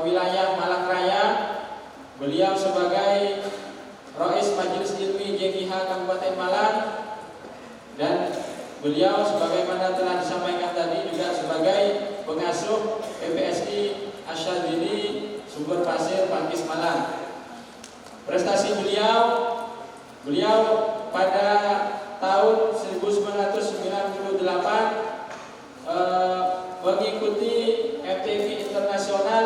wilayah Malang Raya. Beliau sebagai Rais Majelis Ilmi JKH Kabupaten Malang, dan beliau sebagaimana telah disampaikan tadi juga sebagai pengasuh PPSI Asyadili Sumber Pasir Pakis Malang. Prestasi beliau pada tahun 1998 mengikuti MTQ Internasional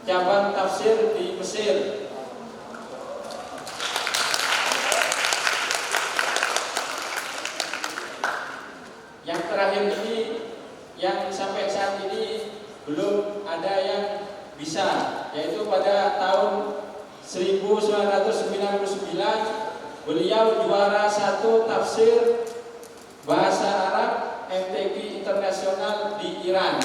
cabang tafsir di Mesir. Yang terakhir ini, yang sampai saat ini belum ada yang bisa, yaitu pada tahun 1999 beliau juara 1 tafsir bahasa Arab MTQ Internasional di Iran.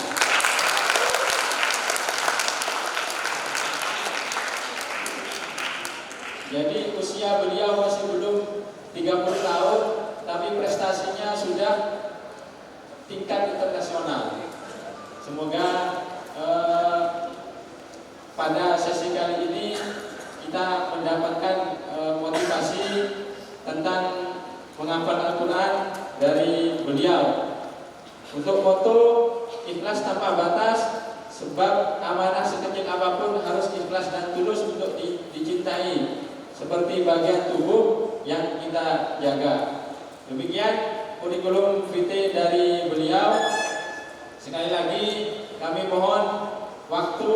Jadi usia beliau masih belum 30 tahun, tapi prestasinya sudah tingkat internasional. Semoga pada sesi kali ini kita mendapatkan motivasi tentang menghafal Al-Quran dari beliau. Untuk moto ikhlas tanpa batas, sebab amanah sekecil apapun harus ikhlas dan tulus untuk dicintai, seperti bagian tubuh yang kita jaga. Demikian kurikulum vitae dari beliau. Sekali lagi kami mohon waktu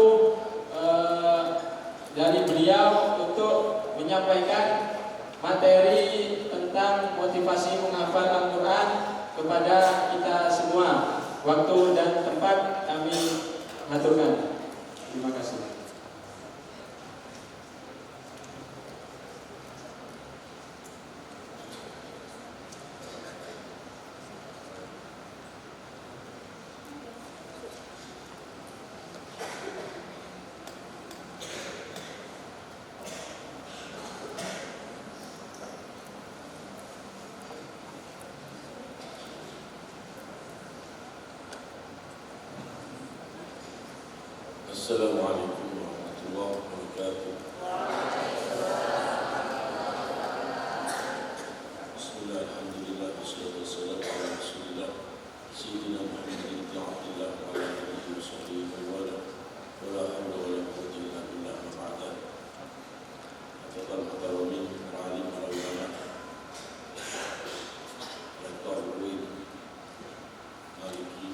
dari beliau untuk menyampaikan materi tentang motivasi menghafal Al-Quran kepada kita semua. Waktu dan tempat kami aturkan. Terima kasih. Assalamualaikum warahmatullahi wabarakatuh. Bismillah, alhamdulillah, wassalatu wassalamu ala rasulillah Sayyidina Muhammadin ibn Abdillah wa ala alihi wa sahbihi wa wala wa la hawla wa la quwwata illa billah wa ba'da. Afdal muhtawamin wa alim wa ulama Dr. Uwin Maliki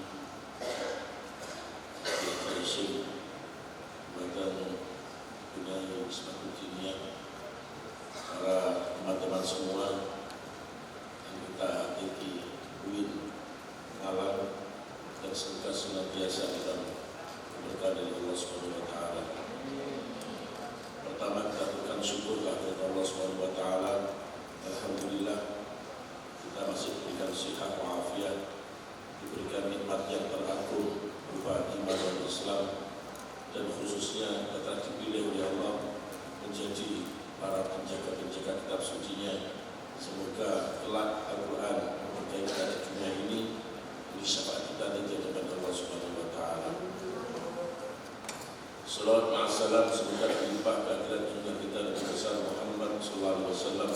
Dr. Syekh Badan Budaya Islam Dunia, para teman-teman semua anggota HTQ UIN Malang, dan semoga senantiasa dalam berkah dari Allah Subhanahu wa taala. Pertama, kita berikan syukur kepada Allah Subhanahu wa taala. Alhamdulillah kita masih diberikan sehat walafiat, diberikan nikmat yang teragung berupa iman dan Islam, dan khususnya kita dipilih oleh Allah menjadi para penjaga-penjaga kitab sucinya. Semoga kelak Al-Quran memberkahi kita di dunia ini, di syafaat kita dan di hadapan Allah Subhanahu wa taala. Salawat ma'assalam semoga dilimpah kehadirat junjungan kita Nabi besar Muhammad sallallahu alaihi wasallam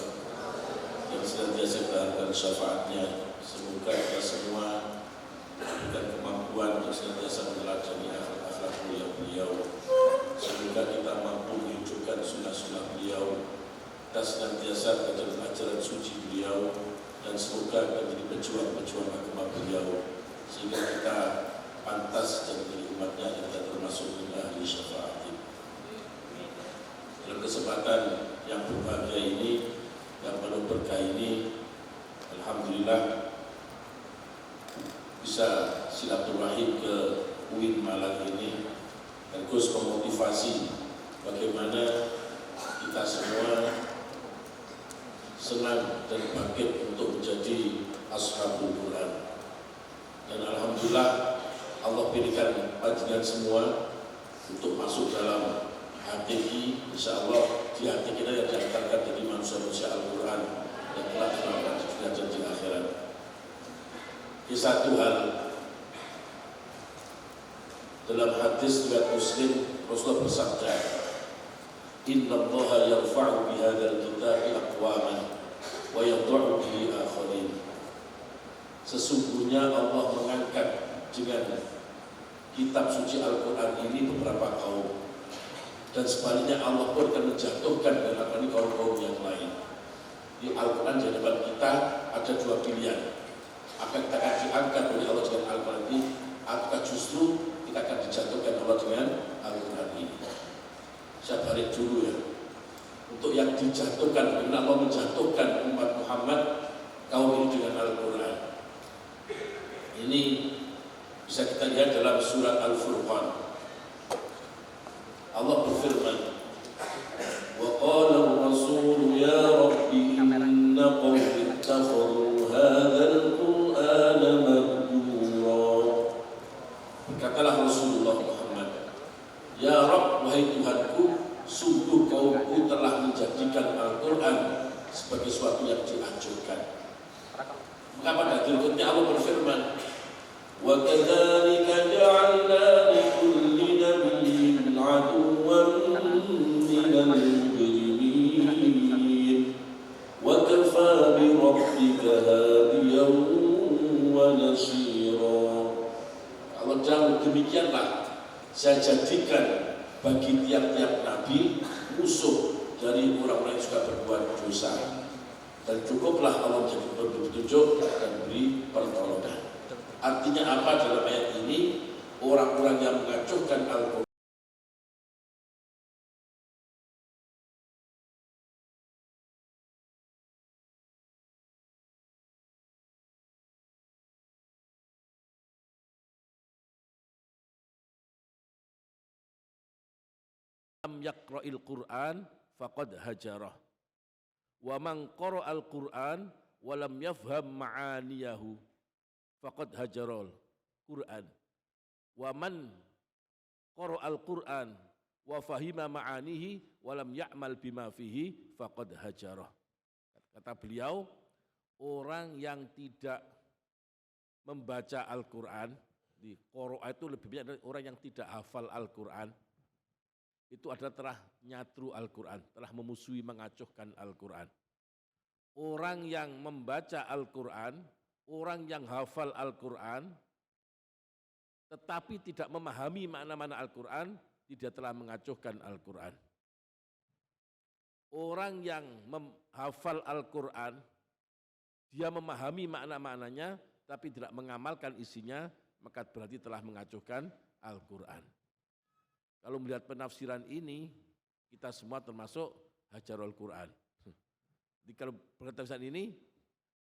yang senantiasa kita harapkan syafaatnya. Semoga kita semua diberikan kemampuan untuk senantiasa meneladani akhlak mulia beliau. Semoga kita mampu menunjukkan sunnah-sunnah beliau, kita senantiasa belajar ajaran suci beliau, dan semoga kita menjadi pejuang-pejuang agama beliau, sehingga kita pantas jadi umatnya dan kita termasuk min ahli syafaat. Dalam kesempatan yang berbahagia ini, yang penuh berkah ini, alhamdulillah bisa silaturahim ke UIN Malang ini, dan terus memotivasi bagaimana kita semua senang dan bangkit untuk menjadi ashabul Quran. Dan alhamdulillah Allah berikan panjenengan semua untuk masuk dalam HTQ. Insya Allah di hati kita yang diantarkan jadi manusia-manusia Al-Quran dan telah dilakukan di dunia dan di akhirat. Di satu hal, dalam hadis riwayat Muslim Rasulullah bersabda, Inna Allaha yarfa'u bihadzal kitabi aqwaman wa yadh'u bihi akharin. Sesungguhnya Allah mengangkat dengan kitab suci Al-Quran ini beberapa kaum, dan sebaliknya Allah pun akan menjatuhkan dengan kaum-kaum yang lain. Di Al-Quran di hadapan kita ada dua pilihan. Akan kita akan diangkat oleh Allah dengan Al-Quran ini, atau justru kita akan dijatuhkan Allah dengan Al-Quran ini. Saya balik dulu ya. Untuk yang dijatuhkan, karena Allah menjatuhkan umat Muhammad kaum ini dengan Al-Quran. Ini bisa kita lihat dalam surat Al-Furqan. Allah berfirman, wa qala ar-rasul ya rabbi inna qawmi ittakhadhu hadzal qur'ana mahjura. Berkatalah Rasulullah Muhammad, ya Rabb, wahai Tuhanku, sungguh kaumku telah menjadikan Al-Quran sebagai sesuatu yang dianjurkan. Maka pada berikutnya Allah berfirman, wa kadzalika ja'alna likulli nabiyyin aduwwan minal mujrimin wa kafaa bi rabbika hadiyan wa nasira. Kalau jauh demikianlah saya jadikan bagi tiap-tiap nabi musuh dari orang-orang yang suka berbuat dosa, dan cukuplah Allah menjadi petunjuk dan beri pertolongan. Artinya apa dalam ayat ini? Orang-orang yang mengacuhkan Al-Quran lam yaqra'il Qur'an faqad hajarah wa man qara'al Qur'an wa lam yafham ma'aniyahu faqad hajarul Qur'an wa man qara'al Qur'an wa fahima ma'anihi wa lam ya'mal bima fihi faqad hajarah. Kata beliau, orang yang tidak membaca Al-Qur'an, di qara'a itu lebih banyak dari orang yang tidak hafal Al-Qur'an, itu adalah telah nyatru Al-Quran, telah memusuhi, mengacuhkan Al-Quran. Orang yang membaca Al-Quran, orang yang hafal Al-Quran, tetapi tidak memahami makna-makna Al-Quran, tidak telah mengacuhkan Al-Quran. Orang yang menghafal Al-Quran, dia memahami makna-maknanya, tapi tidak mengamalkan isinya, maka berarti telah mengacuhkan Al-Quran. Kalau melihat penafsiran ini, kita semua termasuk hajarul Quran. Jadi kalau penafsiran ini,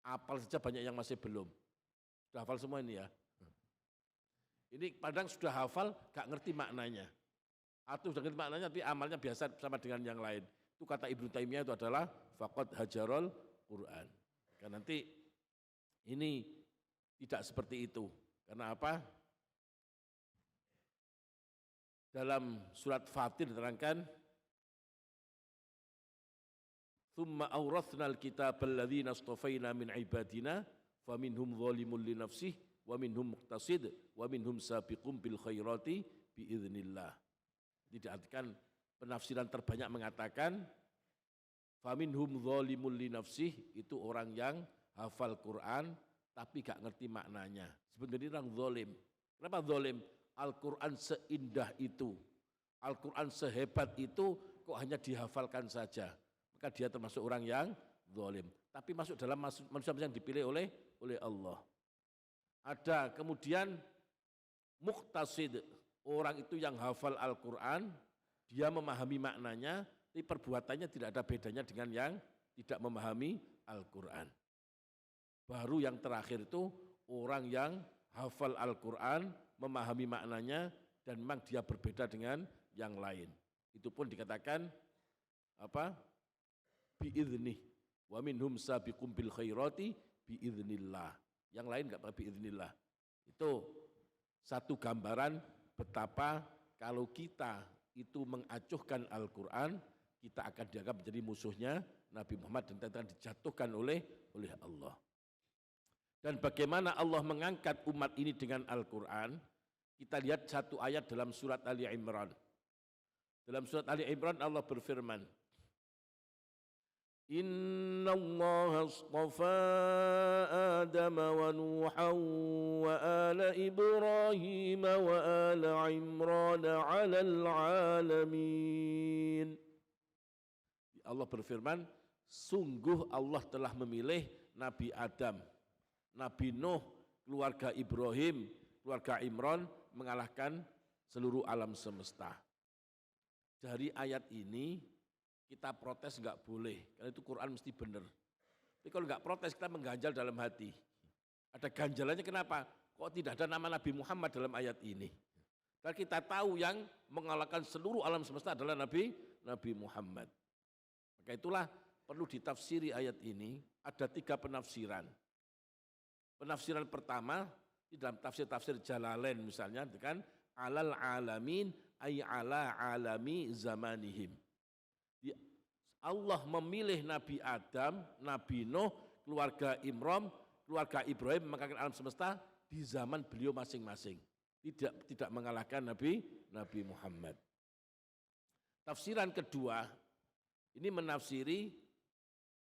hafal saja banyak yang masih belum. Sudah hafal semua ini ya. Ini kadang sudah hafal, gak ngerti maknanya. Atau sudah ngerti maknanya, tapi amalnya biasa sama dengan yang lain. Itu kata Ibnu Taimiyah itu adalah faqad hajarul Quran. Karena nanti ini tidak seperti itu. Karena apa? Dalam surat Fatir diterangkan, "Tsumma awrathnal kitabal ladzina astafaina min ibadina faminhum dzalimun li nafsihi wa minhum muqtasid wa minhum sabiqum bil khairati biiznillah." Diartikan penafsiran terbanyak mengatakan faminhum dzalimun li nafsihi, itu orang yang hafal Quran tapi gak ngerti maknanya. Sebenarnya orang zalim. Kenapa zalim? Al-Quran seindah itu, Al-Quran sehebat itu, kok hanya dihafalkan saja. Maka dia termasuk orang yang zalim. Tapi masuk dalam manusia yang dipilih oleh Allah. Ada kemudian muqtasid, orang itu yang hafal Al-Quran, dia memahami maknanya, tapi perbuatannya tidak ada bedanya dengan yang tidak memahami Al-Quran. Baru yang terakhir itu orang yang hafal Al-Quran, memahami maknanya, dan memang dia berbeda dengan yang lain. Itu pun dikatakan apa? Biidznih wa minhum sabiqum bil khairati biiznillah. Yang lain enggak biiznillah. Itu satu gambaran betapa kalau kita itu mengacuhkan Al-Quran, kita akan dianggap menjadi musuhnya Nabi Muhammad dan akan dijatuhkan oleh Allah. Dan bagaimana Allah mengangkat umat ini dengan Al-Quran, kita lihat satu ayat dalam surat Ali Imran. Dalam surat Ali Imran Allah berfirman, Inna Allah astafa Adam wa Nuhan wa ala Ibrahim wa ala Imran ala alamin. Allah berfirman, sungguh Allah telah memilih Nabi Adam, Nabi Nuh, keluarga Ibrahim, keluarga Imran mengalahkan seluruh alam semesta. Dari ayat ini kita protes enggak boleh, karena itu Quran mesti benar. Tapi kalau enggak protes kita mengganjal dalam hati. Ada ganjalannya kenapa? Kok tidak ada nama Nabi Muhammad dalam ayat ini? Karena kita tahu yang mengalahkan seluruh alam semesta adalah Nabi Muhammad. Maka itulah perlu ditafsiri ayat ini, ada 3 penafsiran. Penafsiran pertama, di dalam tafsir-tafsir Jalalain misalnya, kan alal alamin ay ala alami zamanihim. Allah memilih Nabi Adam, Nabi Nuh, keluarga Imran, keluarga Ibrahim mengalahkan alam semesta di zaman beliau masing-masing. Tidak mengalahkan Nabi Muhammad. Tafsiran kedua, ini menafsiri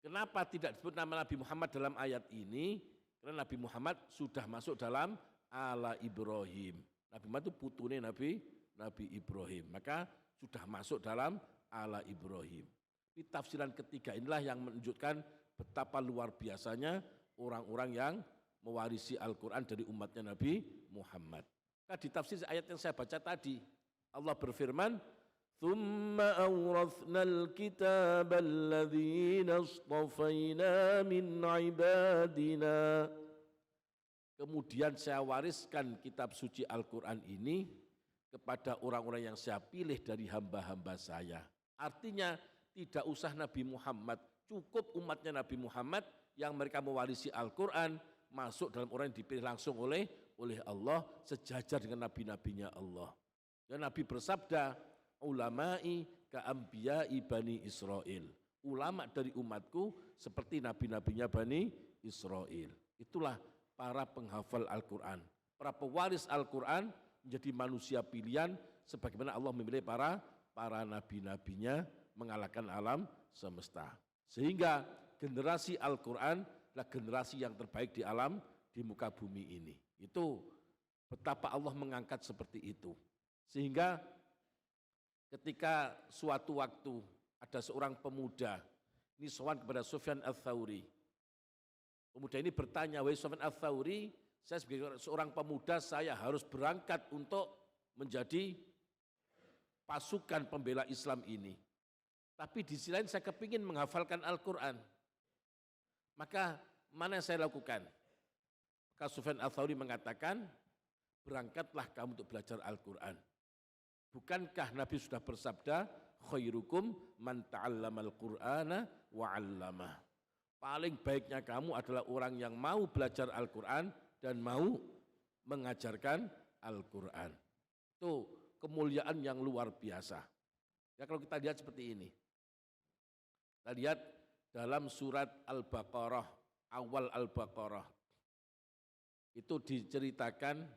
kenapa tidak disebut nama Nabi Muhammad dalam ayat ini, karena Nabi Muhammad sudah masuk dalam ala Ibrahim. Nabi Muhammad itu putune Nabi Ibrahim, maka sudah masuk dalam ala Ibrahim. Di tafsiran ketiga inilah yang menunjukkan betapa luar biasanya orang-orang yang mewarisi Al-Quran dari umatnya Nabi Muhammad. Nah, di tafsir ayat yang saya baca tadi, Allah berfirman, ثُمَّ أَوْرَثْنَا الْكِتَابَ الَّذِينَ اصْطَفَيْنَا مِنْ عِبَادِنَا. Kemudian saya wariskan kitab suci Al-Quran ini kepada orang-orang yang saya pilih dari hamba-hamba saya. Artinya tidak usah Nabi Muhammad, cukup umatnya Nabi Muhammad yang mereka mewarisi Al-Quran, masuk dalam orang yang dipilih langsung oleh Allah, sejajar dengan nabi-nabinya Allah. Dan Nabi bersabda, ulama'i ka'ambiyai Bani Israel. Ulama dari umatku seperti nabi-nabinya Bani Israel. Itulah para penghafal Al-Quran. Para pewaris Al-Quran menjadi manusia pilihan sebagaimana Allah memilih para nabi-nabinya mengalahkan alam semesta. Sehingga generasi Al-Quran adalah generasi yang terbaik di alam, di muka bumi ini. Itu betapa Allah mengangkat seperti itu. Sehingga ketika suatu waktu ada seorang pemuda, ini sowan kepada Sufyan Ats-Tsauri. Pemuda ini bertanya, wahai Sufyan Ats-Tsauri, saya sebagai seorang pemuda, saya harus berangkat untuk menjadi pasukan pembela Islam ini. Tapi di sisi lain saya kepingin menghafalkan Al-Quran. Maka mana yang saya lakukan? Maka Sufyan Ats-Tsauri mengatakan, berangkatlah kamu untuk belajar Al-Quran. Bukankah Nabi sudah bersabda, khairukum man ta'allamal Qur'ana wa 'allamah. Paling baiknya kamu adalah orang yang mau belajar Al-Quran dan mau mengajarkan Al-Quran. Itu kemuliaan yang luar biasa. Ya kalau kita lihat seperti ini. Kita lihat dalam surat Al-Baqarah, awal Al-Baqarah. Itu diceritakan,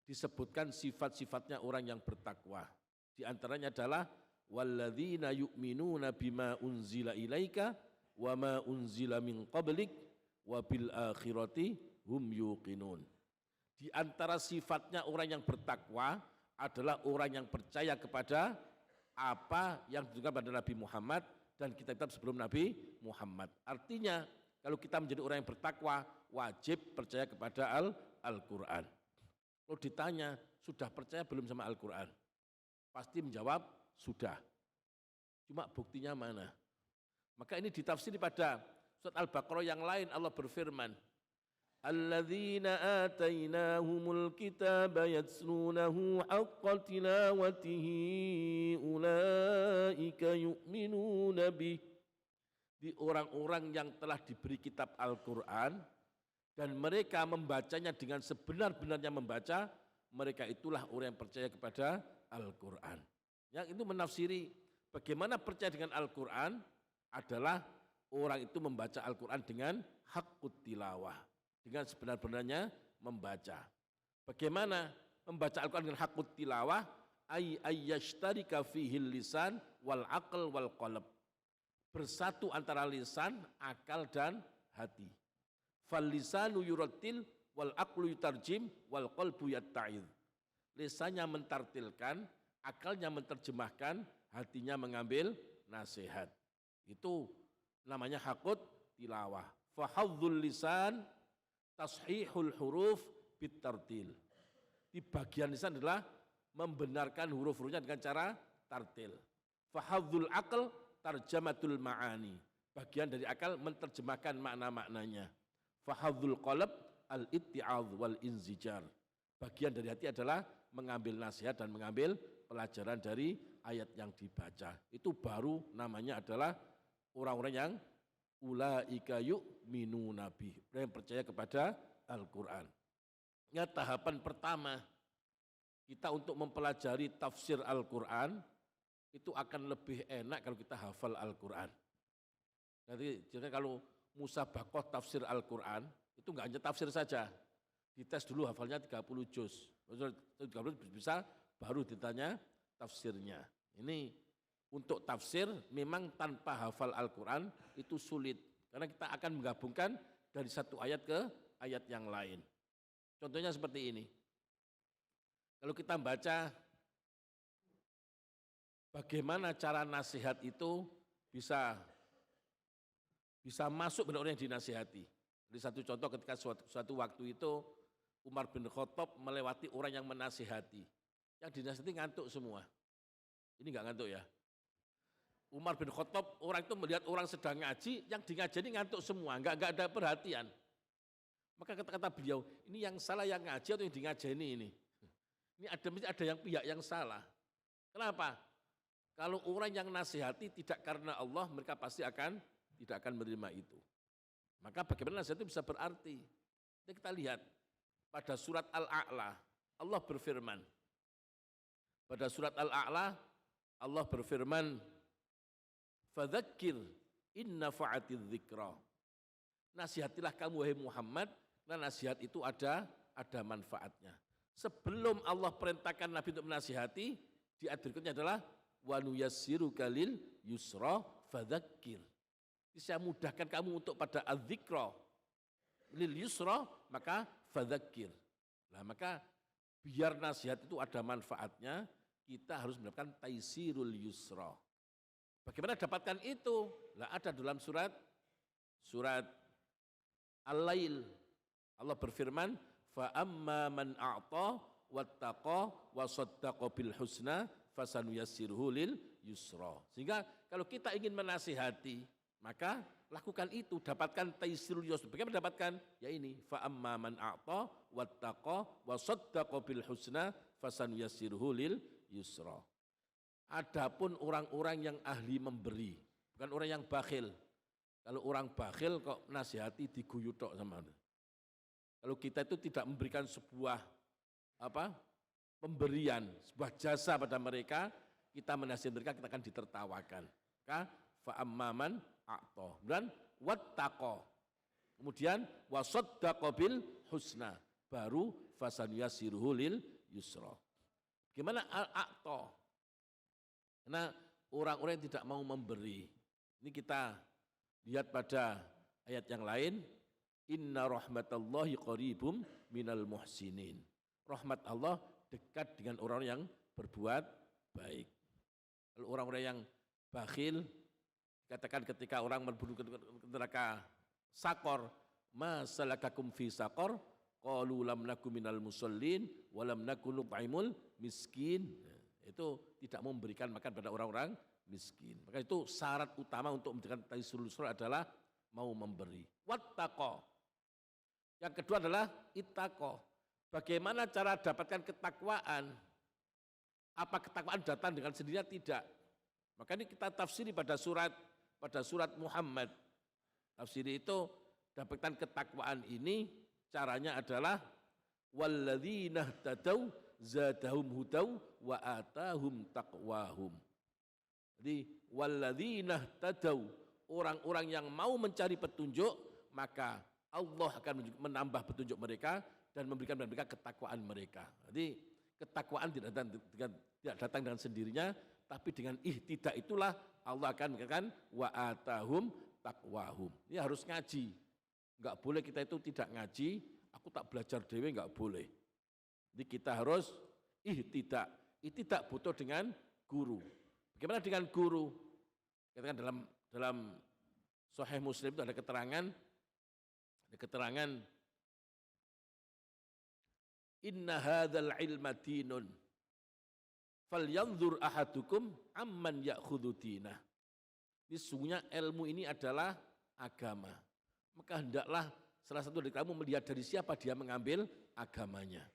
disebutkan sifat-sifatnya orang yang bertakwa. Di antaranya adalah walladzina yu'minuna bima unzila ilaika wa ma unzila min qablik wa bil akhirati hum yuqinun. Di antara sifatnya orang yang bertakwa adalah orang yang percaya kepada apa yang ditunjukkan pada Nabi Muhammad dan kitab-kitab sebelum Nabi Muhammad. Artinya kalau kita menjadi orang yang bertakwa, wajib percaya kepada Al-Quran. Kalau ditanya, sudah percaya belum sama Al-Quran? Pasti menjawab, sudah. Cuma buktinya mana? Maka ini ditafsiri pada surat Al-Baqarah yang lain, Allah berfirman, Alladzina atainahumul kitaba yatslunahu haqqa tilawatihi ulaika yu'minuna bih. Di orang-orang yang telah diberi kitab Al-Quran dan mereka membacanya dengan sebenar-benarnya membaca, mereka itulah orang yang percaya kepada Al-Quran. Yang itu menafsiri bagaimana percaya dengan Al-Quran adalah orang itu membaca Al-Quran dengan haqqut tilawah, dengan sebenar-benarnya membaca. Bagaimana membaca Al-Quran dengan haqqut tilawah ayyashtarika fihil lisan wal aql wal qalb. Bersatu antara lisan, akal dan hati. Fal lisanu yurattil wal aqlu yutarjim wal qalbu yatta'idh. Lisannya mentartilkan, akalnya menerjemahkan, hatinya mengambil nasihat. Itu namanya hakut tilawah. Fahadzul lisan tashihul huruf bitartil. Di bagian lisan adalah membenarkan huruf-hurufnya dengan cara tartil. Fahadzul aql tarjamatul ma'ani. Bagian dari akal menerjemahkan makna-maknanya. Fahadzul qalb al-itti'adh wal inzijar. Bagian dari hati adalah mengambil nasihat dan mengambil pelajaran dari ayat yang dibaca. Itu baru namanya adalah orang-orang yang ulaika yu'minuna bih, yang percaya kepada Al-Quran. Ya, tahapan pertama kita untuk mempelajari tafsir Al-Quran itu akan lebih enak kalau kita hafal Al-Quran. Jadi kalau musabaqah tafsir Al-Quran itu enggak hanya tafsir saja, dites dulu hafalnya 30 juz. 30 bisa baru ditanya tafsirnya. Ini untuk tafsir memang tanpa hafal Al-Quran itu sulit. Karena kita akan menggabungkan dari satu ayat ke ayat yang lain. Contohnya seperti ini. Kalau kita baca bagaimana cara nasihat itu bisa masuk pada orang yang dinasihati. Jadi satu contoh ketika suatu waktu itu Umar bin Khattab melewati orang yang menasihati. Yang dinasihati ngantuk semua. Ini enggak ngantuk ya. Umar bin Khattab orang itu melihat orang sedang ngaji, yang di ngaji ini ngantuk semua, enggak ada perhatian. Maka kata-kata beliau, ini yang salah yang ngaji atau yang di ngaji ini? Ini ada yang pihak yang salah. Kenapa? Kalau orang yang nasihati tidak karena Allah, mereka pasti tidak akan menerima itu. Maka bagaimana nasihat itu bisa berarti? Jadi kita lihat pada surat Al-A'la, Allah berfirman. Pada surat Al-A'la, Allah berfirman, fadzakir inna fa'atiz dzikra. Nasihatilah kamu wahai Muhammad, karena nasihat itu ada manfaatnya. Sebelum Allah perintahkan Nabi untuk menasihati, di ayat berikutnya adalah wa nuyassiruka lil yusra fadzakir. Saya mudahkan kamu untuk pada adzikra lil yusra, maka fadzakir. Nah, maka biar nasihat itu ada manfaatnya, kita harus mendapatkan taisirul yusra. Bagaimana dapatkan itu? Lah ada dalam surat Al-Lail. Allah berfirman, fa amma man a'ta wattaqa wa saddaqa bil husna fasanuyassiruhu lil yusra. Sehingga kalau kita ingin menasihati, maka lakukan itu, dapatkan taisirul yusra. Bagaimana dapatkan? Ya ini, fa amma man a'ta wattaqa wa saddaqa bil husna fasanuyassiruhu lil yusra. Adapun orang-orang yang ahli memberi, bukan orang yang bakhil. Kalau orang bakhil kok nasihati diguyu tok sama. Kalau kita itu tidak memberikan sebuah pemberian, sebuah jasa pada mereka, kita menasihati mereka, kita akan ditertawakan. Maka fa amman a'ta dan wattaqa. Kemudian wasaddaqa bil husna, baru fasanuyassiruhu lil yusra. Gimana al-a'ta? Karena orang-orang yang tidak mau memberi. Ini kita lihat pada ayat yang lain. Inna rahmatallahi qaribum minal muhsinin. Rahmat Allah dekat dengan orang yang berbuat baik. Kalau orang-orang yang bakhil, katakan ketika orang berbunuh ke neraka sakor, ma salakakum fi sakor, qalu lam nakum minal musallin wa lam nakun nut'imul miskin. Itu tidak memberikan makan pada orang-orang miskin. Maka itu syarat utama untuk memberikan taisirul yusra adalah mau memberi. Wattaqa. Yang kedua adalah ittaqa. Bagaimana cara dapatkan ketakwaan? Apa ketakwaan datang dengan sendirinya? Tidak. Maka ini kita tafsiri pada surat Muhammad. Tafsiri itu dapatkan ketakwaan ini caranya adalah walladzina ihtadaw zadahum hudaw wa atahum taqwahum. Jadi walladzina ihtadaw, orang-orang yang mau mencari petunjuk, maka Allah akan menambah petunjuk mereka dan memberikan kepada mereka ketakwaan mereka. Jadi ketakwaan tidak datang dengan sendirinya, tapi dengan ihtidak itulah Allah akan mengatakan wa atahum taqwahum. Ini harus ngaji. Enggak boleh kita itu tidak ngaji, aku tak belajar dewe, enggak boleh. Jadi kita harus ihtidak. Ihtidak butuh dengan guru. Bagaimana dengan guru? Katakan dalam Sahih Muslim itu ada keterangan inna hadzal ilma dinun falyanzur ahadukum amman ya'khudhu dinah. Sesungguhnya ilmu ini adalah agama. Maka hendaklah salah satu dari kamu melihat dari siapa dia mengambil agamanya.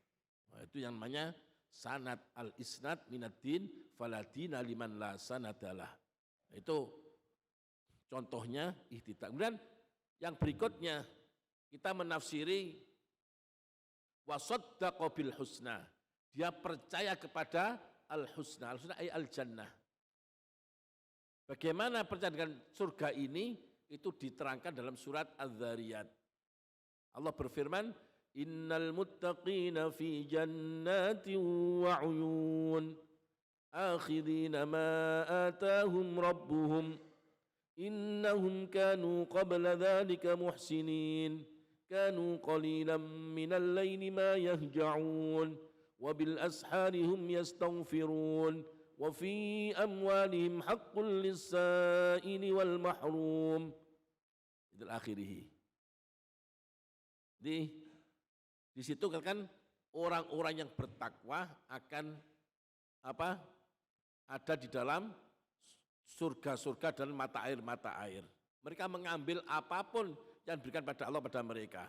Nah, itu yang namanya sanad al-isnad minad-din faladina liman la sanadalah. Itu contohnya ihtidak. Kemudian yang berikutnya kita menafsiri wasaddaqa bil husna. Dia percaya kepada al-husna. Al-husna ay al-jannah. Bagaimana percaya dengan surga ini? Itu diterangkan dalam surat Az-Zariyat. Allah berfirman, innal muttaqina fi jannatin wa uyun akhidina ma atahum rabbuhum innahum kanu qabla dhalika muhsinin kanu qalilan minal layli ma yahja'un wa bil ashari hum yastaghfirun wa fi amwalihim haqqul lis-sa'ili wal mahrum ila akhirih. Di situ kan orang-orang yang bertakwa akan ada di dalam surga-surga dan mata air. Mereka mengambil apapun yang diberikan pada Allah pada mereka.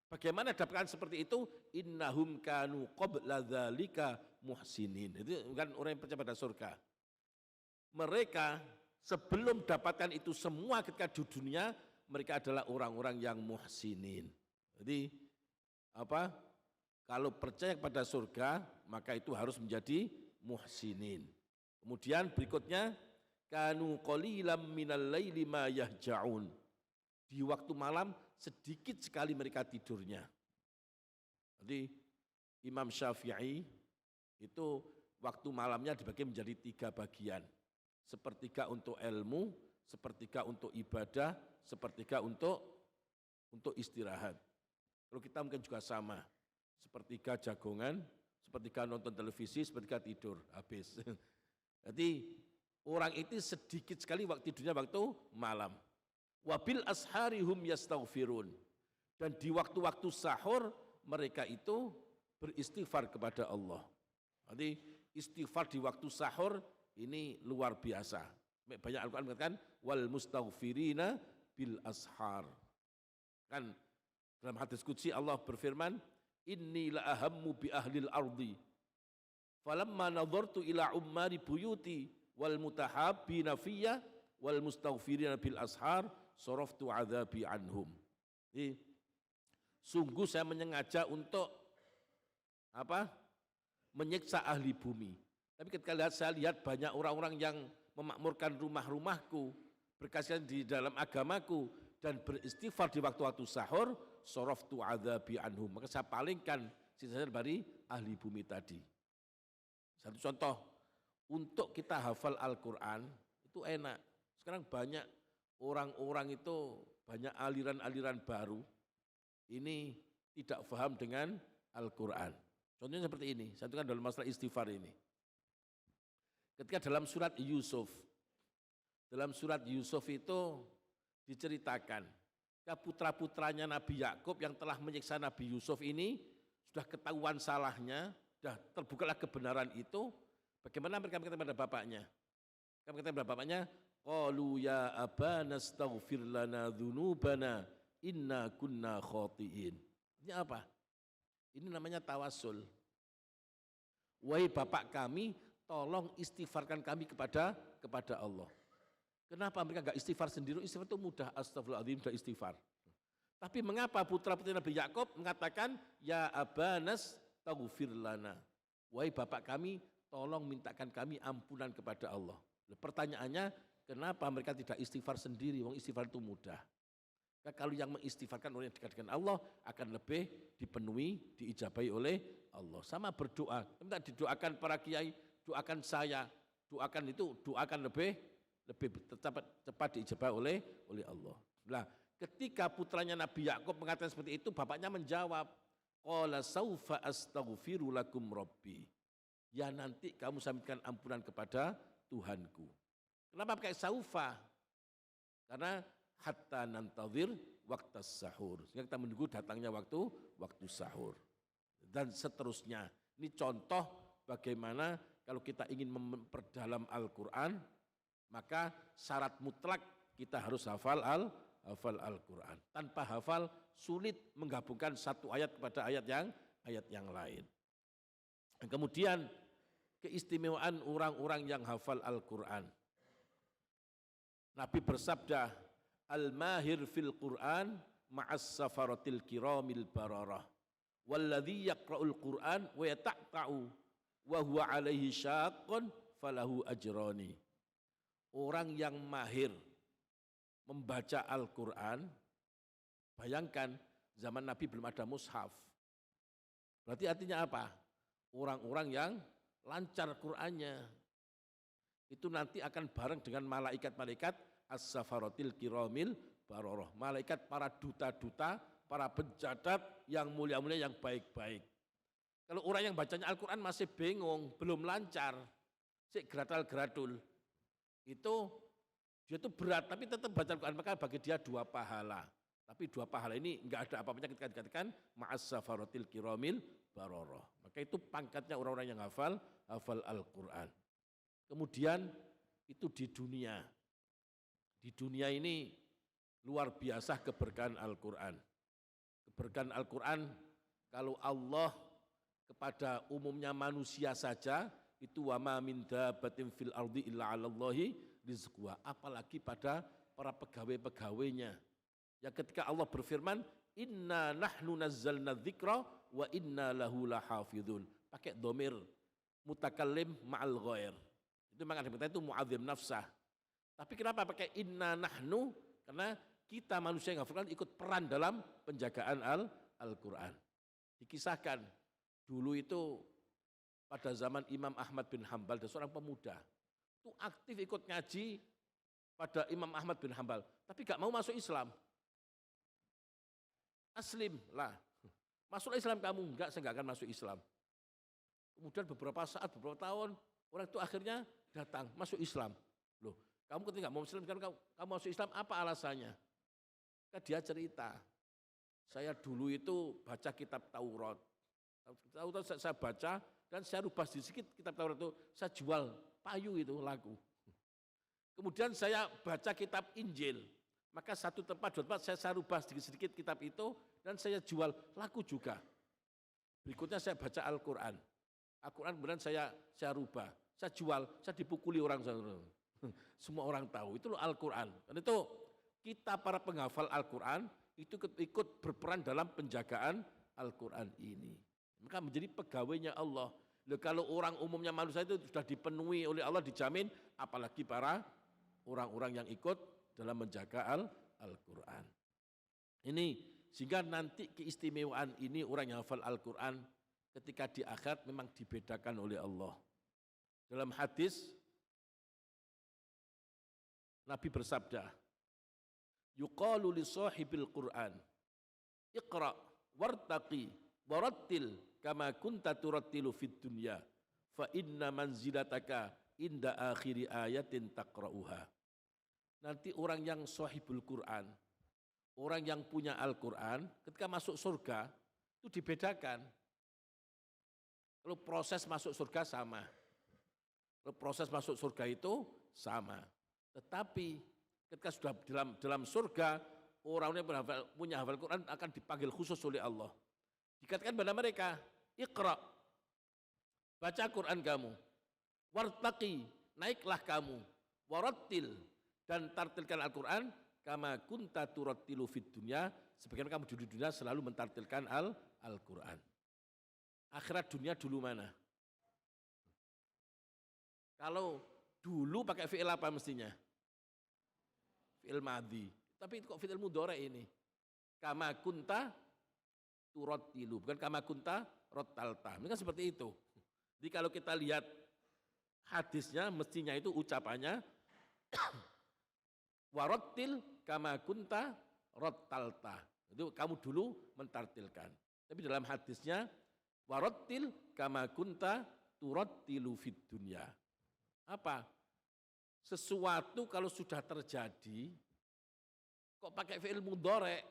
Bagaimana dapatkan seperti itu? Innahum kanu qabla dzalika muhsinin. Itu kan orang yang percaya pada surga. Mereka sebelum dapatkan itu semua ketika di dunia, mereka adalah orang-orang yang muhsinin. Jadi kalau percaya kepada surga, maka itu harus menjadi muhsinin. Kemudian berikutnya, kanu qalilan minal laili ma yahja'un. Di waktu malam sedikit sekali mereka tidurnya. Jadi Imam Syafi'i itu waktu malamnya dibagi menjadi 3 bagian. Sepertiga untuk ilmu, sepertiga untuk ibadah, sepertiga untuk istirahat. Kalau kita mungkin juga sama, sepertiga jagongan, sepertiga nonton televisi, sepertiga tidur, habis. Jadi orang itu sedikit sekali waktu tidurnya waktu malam. Wabil ashari hum yastaghfirun. Dan di waktu-waktu sahur mereka itu beristighfar kepada Allah. Jadi istighfar di waktu sahur ini luar biasa. Banyak Al-Quran mengatakan wal mustaghfirina bil ashar. Kan dalam hadis qudsi Allah berfirman, inni la ahammu bi ahlil ardi. Falamma nadhartu ila ummari buyuti wal mutahabbina fiyya wal mustaghfirina bil ashar saraftu adzabi anhum. Jadi, sungguh saya menyengaja untuk menyiksa ahli bumi. Tapi ketika saya lihat banyak orang-orang yang memakmurkan rumah-rumahku, berkasihan di dalam agamaku, dan beristighfar di waktu-waktu sahur, saraftu adzabi anhum. Maka saya palingkan sisa dari ahli bumi tadi. Satu contoh, untuk kita hafal Al-Quran, itu enak. Sekarang banyak orang-orang itu, banyak aliran-aliran baru, ini tidak paham dengan Al-Quran. Contohnya seperti ini, saya kan dalam masalah istighfar ini. Ketika dalam surat Yusuf itu diceritakan, putra-putranya Nabi Yakub yang telah menyiksa Nabi Yusuf ini, sudah ketahuan salahnya, sudah terbukalah kebenaran itu, bagaimana mereka berkata kepada bapaknya? Mereka berkata kepada bapaknya, qalu ya abana astaghfir lana dzunubana inna kunna khati'in. Ini apa? Ini namanya tawasul. Wahai bapak kami, tolong istighfarkan kami kepada Allah. Kenapa mereka enggak istighfar sendiri? Istighfar itu mudah, astagfirullahaladzim, sudah istighfar. Tapi mengapa putra-putri Nabi Yakub mengatakan ya abanas taghfir lana. Wahai bapak kami, tolong mintakan kami ampunan kepada Allah. Pertanyaannya, kenapa mereka tidak istighfar sendiri? Wong istighfar itu mudah. Kalau yang mengistighfarkan orang yang dekat dengan Allah akan lebih dipenuhi, diijabahi oleh Allah. Sama berdoa, minta didoakan para kiai, doakan saya, doakan itu, doakan lebih cepat diijabah oleh Allah. Nah, ketika putranya Nabi Yakub mengatakan seperti itu, bapaknya menjawab, qala saufa astaghfiru lakum rabbi. Ya nanti kamu sampaikan ampunan kepada Tuhanku. Kenapa pakai saufa? Karena hatta nantazir waktu sahur. Sehingga kita menunggu datangnya waktu sahur. Dan seterusnya. Ini contoh bagaimana kalau kita ingin memperdalam Al-Quran, maka syarat mutlak kita harus hafal Al-Quran. Tanpa hafal sulit menggabungkan satu ayat kepada ayat yang lain. Dan kemudian keistimewaan orang-orang yang hafal Al-Quran. Nabi bersabda, al-mahir fil Quran ma'as safaratil kiramil bararah. Walladhi yaqra'ul Quran wa yata'ta'u wa huwa alaihi syaqqun falahu ajrani. Orang yang mahir membaca Al-Quran, bayangkan zaman Nabi belum ada mushaf. Berarti artinya apa? Orang-orang yang lancar Qur'annya. Itu nanti akan bareng dengan malaikat-malaikat as-safaratil kiramil bararah. Malaikat para duta-duta, para pencatat yang mulia-mulia, yang baik-baik. Kalau orang yang bacanya Al-Quran masih bingung, belum lancar, sik geratal-geratul, itu dia itu berat, tapi tetap baca Al-Quran, maka bagi dia 2 pahala. Tapi 2 pahala ini enggak ada apa-apanya ketika dikatakan ma'as safaratil kiramil bararah. Maka itu pangkatnya orang-orang yang hafal Al-Quran. Kemudian itu di dunia. Di dunia ini luar biasa keberkahan Al-Quran. Keberkahan Al-Quran kalau Allah kepada umumnya manusia saja itu wa ma min dabbatin fil ardi illa 'alallahi rizquha, apalagi pada para pegawai-pegawainya. Ya ketika Allah berfirman, inna nahnu nazzalna dzikra wa inna lahu lahafizun. Pakai dhamir mutakallim ma'al ghair. Itu makanya itu mu'adzim nafsah. Tapi kenapa pakai inna nahnu? Karena kita manusia yang hafal ikut peran dalam penjagaan Al-Quran. Dikisahkan dulu itu pada zaman Imam Ahmad bin Hambal, ada seorang pemuda itu aktif ikut ngaji pada Imam Ahmad bin Hambal, tapi gak mau masuk Islam. Aslim lah, masuklah Islam kamu. Enggak, saya gak akan masuk Islam. Kemudian beberapa saat, beberapa tahun, orang itu akhirnya datang masuk Islam. Loh, kamu ketika gak mau Islam, kamu masuk Islam, apa alasannya? Kan dia cerita, saya dulu itu baca kitab Taurat. Taurat saya baca dan saya rubah sedikit kitab Taurat itu, saya jual payu itu laku. Kemudian saya baca kitab Injil, maka satu tempat, 2 tempat saya rubah sedikit-sedikit kitab itu dan saya jual laku juga. Berikutnya saya baca Al-Quran. Al-Quran kemudian saya rubah, saya jual, saya dipukuli orang. Semua orang tahu, itu loh Al-Quran. Dan itu kita para penghafal Al-Quran itu ikut berperan dalam penjagaan Al-Quran ini. Maka menjadi pegawainya Allah. Loh, kalau orang umumnya manusia itu sudah dipenuhi oleh Allah, dijamin, apalagi para orang-orang yang ikut dalam menjaga Al-Quran. Ini sehingga nanti keistimewaan ini orang yang hafal Al-Quran ketika di akhirat memang dibedakan oleh Allah. Dalam hadis Nabi bersabda, yuqalu li sahibil Qur'an, iqra wartaqi warattil kama kunta turattilu fid dunya fa inna manzilataka inda akhiri ayatin taqra'uha. Nanti orang yang sahibul Quran, orang yang punya Al-Quran, ketika masuk surga itu dibedakan. Kalau proses masuk surga sama, kalau proses masuk surga itu sama. Tetapi ketika sudah dalam surga, orang yang punya hafal Quran akan dipanggil khusus oleh Allah. Dikatakan pada mereka, iqra, baca Quran kamu, wartaqi, naiklah kamu, warattil, dan tartilkan Al-Quran, kama kunta turattilu fid dunya, sebagaimana kamu di dunia selalu mentartilkan Al-Quran. Akhirat dunia dulu mana? Kalau dulu pakai fi'il apa mestinya? Fi'il madhi. Tapi kok fi'il mudhari ini? Kama kunta turattilu, bukan kama kunta rottalta. Ini kan seperti itu. Jadi kalau kita lihat hadisnya mestinya itu ucapannya warattil kama kunta rottalta. Itu kamu dulu mentartilkan. Tapi dalam hadisnya warattil kama kunta turattilu fid dunya. Apa? Sesuatu kalau sudah terjadi kok pakai fi'il mudhari',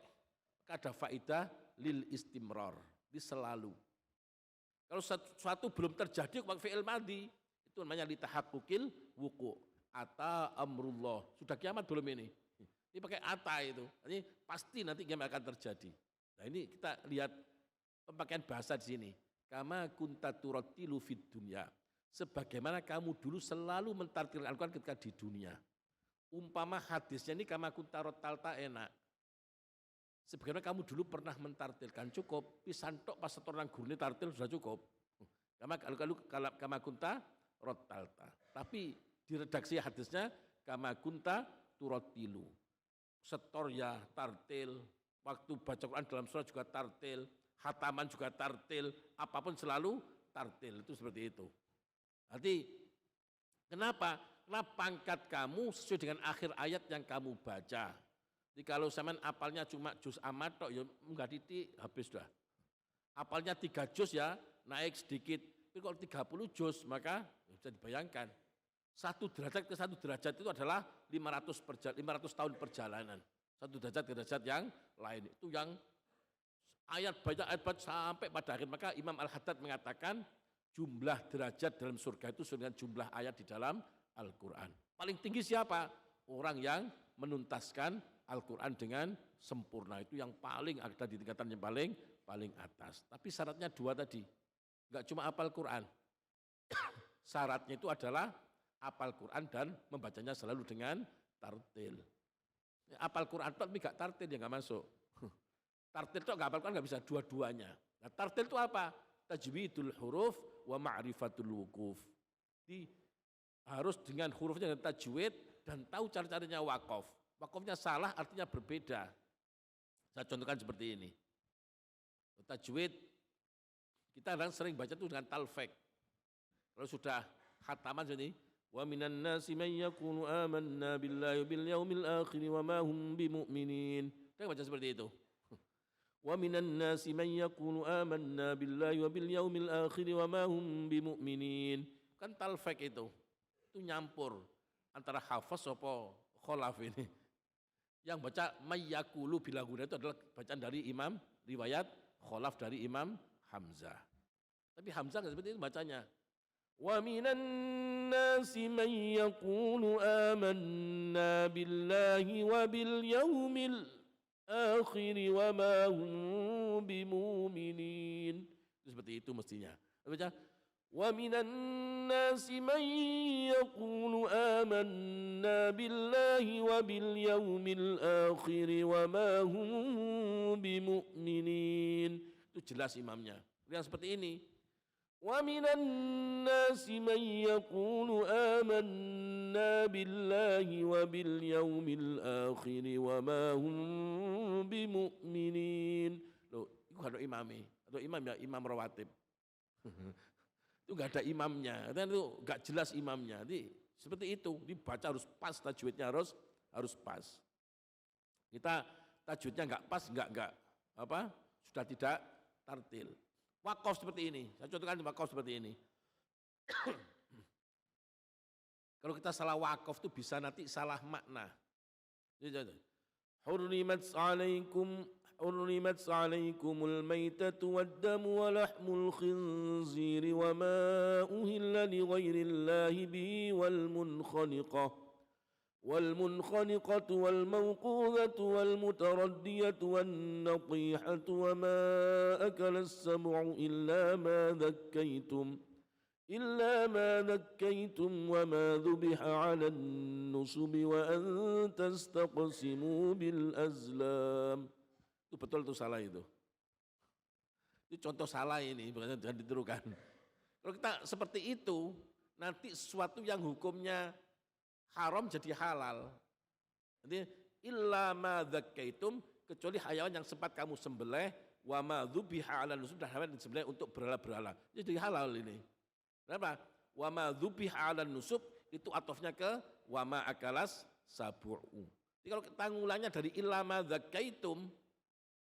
ada faidah lil istimrar, di selalu. Kalau sesuatu belum terjadi kok pakai fi'il madhi, itu namanya litahaqqukil wuqu'. Ata amrullah. Sudah kiamat belum ini? Ini pakai ata itu. Ini pasti nanti kiamat akan terjadi. Nah ini kita lihat pemakaian bahasa di sini. Kama kunta turattilu fid dunya. Sebagaimana kamu dulu selalu mentartil Al-Quran ketika di dunia. Umpama hadisnya ini kama kunta rottalta enak. Sebagaimana kamu dulu pernah mentartilkan cukup. Pisan tok pas seorang guru ini tartil sudah cukup. Kama kunta rottalta. Tapi di redaksi hadisnya kama kunta turattilu. Setor ya tartil. Waktu baca Quran dalam surah juga tartil. Hataman juga tartil. Apapun selalu tartil. Itu seperti itu. Berarti kenapa? Karena pangkat kamu sesuai dengan akhir ayat yang kamu baca. Jadi kalau sampean apalnya cuma juz amat tok ya enggak titik habis dah. Apalnya 3 juz ya naik sedikit. Tapi kalau 30 juz maka bisa dibayangkan. 1 derajat ke 1 derajat itu adalah 500 tahun perjalanan. 1 derajat ke derajat yang lain. Itu yang ayat sampai pada akhir. Maka Imam Al-Haddad mengatakan jumlah derajat dalam surga itu dengan jumlah ayat di dalam Al-Quran. Paling tinggi siapa? Orang yang menuntaskan Al-Quran dengan sempurna. Itu yang paling ada di tingkatan yang paling atas. Tapi syaratnya 2 tadi. Enggak cuma hafal Quran. Syaratnya itu adalah hafal Quran dan membacanya selalu dengan tartil. Hafal Quran tapi enggak tartil ya enggak masuk. Tartil itu enggak hafal Quran enggak bisa dua-duanya. Nah, tartil itu apa? Tajwidul huruf wa ma'rifatul wukuf. Jadi harus dengan hurufnya dan tajwid dan tahu cara-caranya wakaf. Wakafnya salah artinya berbeda. Saya contohkan seperti ini. Tajwid kita kadang sering baca itu dengan talfek. Kalau sudah khataman jadi wa minan nasi may yaqulu amanna billahi bil yaumil akhir wa ma hum bimumin. Kita baca seperti itu. Wa minan nasi man yaqulu amanna billahi wa bil yaumil akhir wa ma hum bimumin. Kan talfek itu nyampur antara hafaz apa kholaf ini. Yang baca mayyakulu bilahuna itu adalah bacaan dari Imam riwayat kholaf dari Imam Hamzah. Tapi Hamzah enggak seperti itu bacanya. Wa minan nasi man yaqulu amanna billahi wa bil yaumil akhiri wa ma hum bimuminin. Seperti itu mestinya. Baca wa minan nasi man yaqulu amanna billahi wa bil yaumil akhiri wa ma hum bimuminin. Itu jelas imamnya. Yang seperti ini. Wa minan nasi man yaqulu amanna billahi wa bil yaumil akhir wa ma hum bimumin. Loh, itu ada imami. Atau imam ya imam rawatib. Itu enggak ada imamnya. Itu enggak jelas imamnya. Jadi seperti itu, dibaca harus pas tajwidnya harus pas. Kita tajwidnya enggak pas enggak apa? Sudah tidak tartil. Wakaf seperti ini, saya contohkan wakaf seperti ini. Kalau kita salah wakaf itu bisa nanti salah makna. Hurrimat alaikumul maitatu waddamu wa lahmul khinziri wa ma uhilla li ghairillahi bihi wal والمنخنقة والموقوذة والمتردية والنطيحة وما أكل السبع إلا ما ذكيتم وما ذبح على النصب وأن تستقسموا بالأزلام. Itu betul itu salah itu. Itu contoh salah ini, bukan jangan ditirukan. Kalau kita seperti itu, nanti sesuatu yang hukumnya haram jadi halal. Jadi illa ma dzakaitum, kecuali hayawan yang sempat kamu sembelih, wa ma dzubiha 'ala nusub dan hewan disembelih untuk berhala-berhala. Jadi halal ini. Kenapa? Wa ma dzubiha 'ala nusub itu atofnya ke wa ma akalas sabu'u. Jadi kalau tanggulannya dari illa ma zakaitum,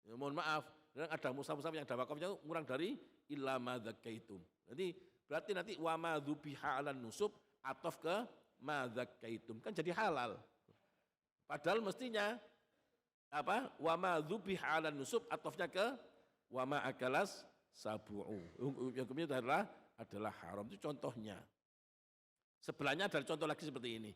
ya mohon maaf, ada musaf-musaf yang ada wakafnya kurang dari illa ma zakaitum. Jadi berarti nanti wa ma dzubiha 'ala nusub atof ke ma zakaitum, kan jadi halal. Padahal mestinya apa? Wa ma dzubiha 'ala nusub atofnya ke wa ma akalas sabu'u. Hukumnya adalah haram. Itu contohnya. Sebelahnya ada contoh lagi seperti ini.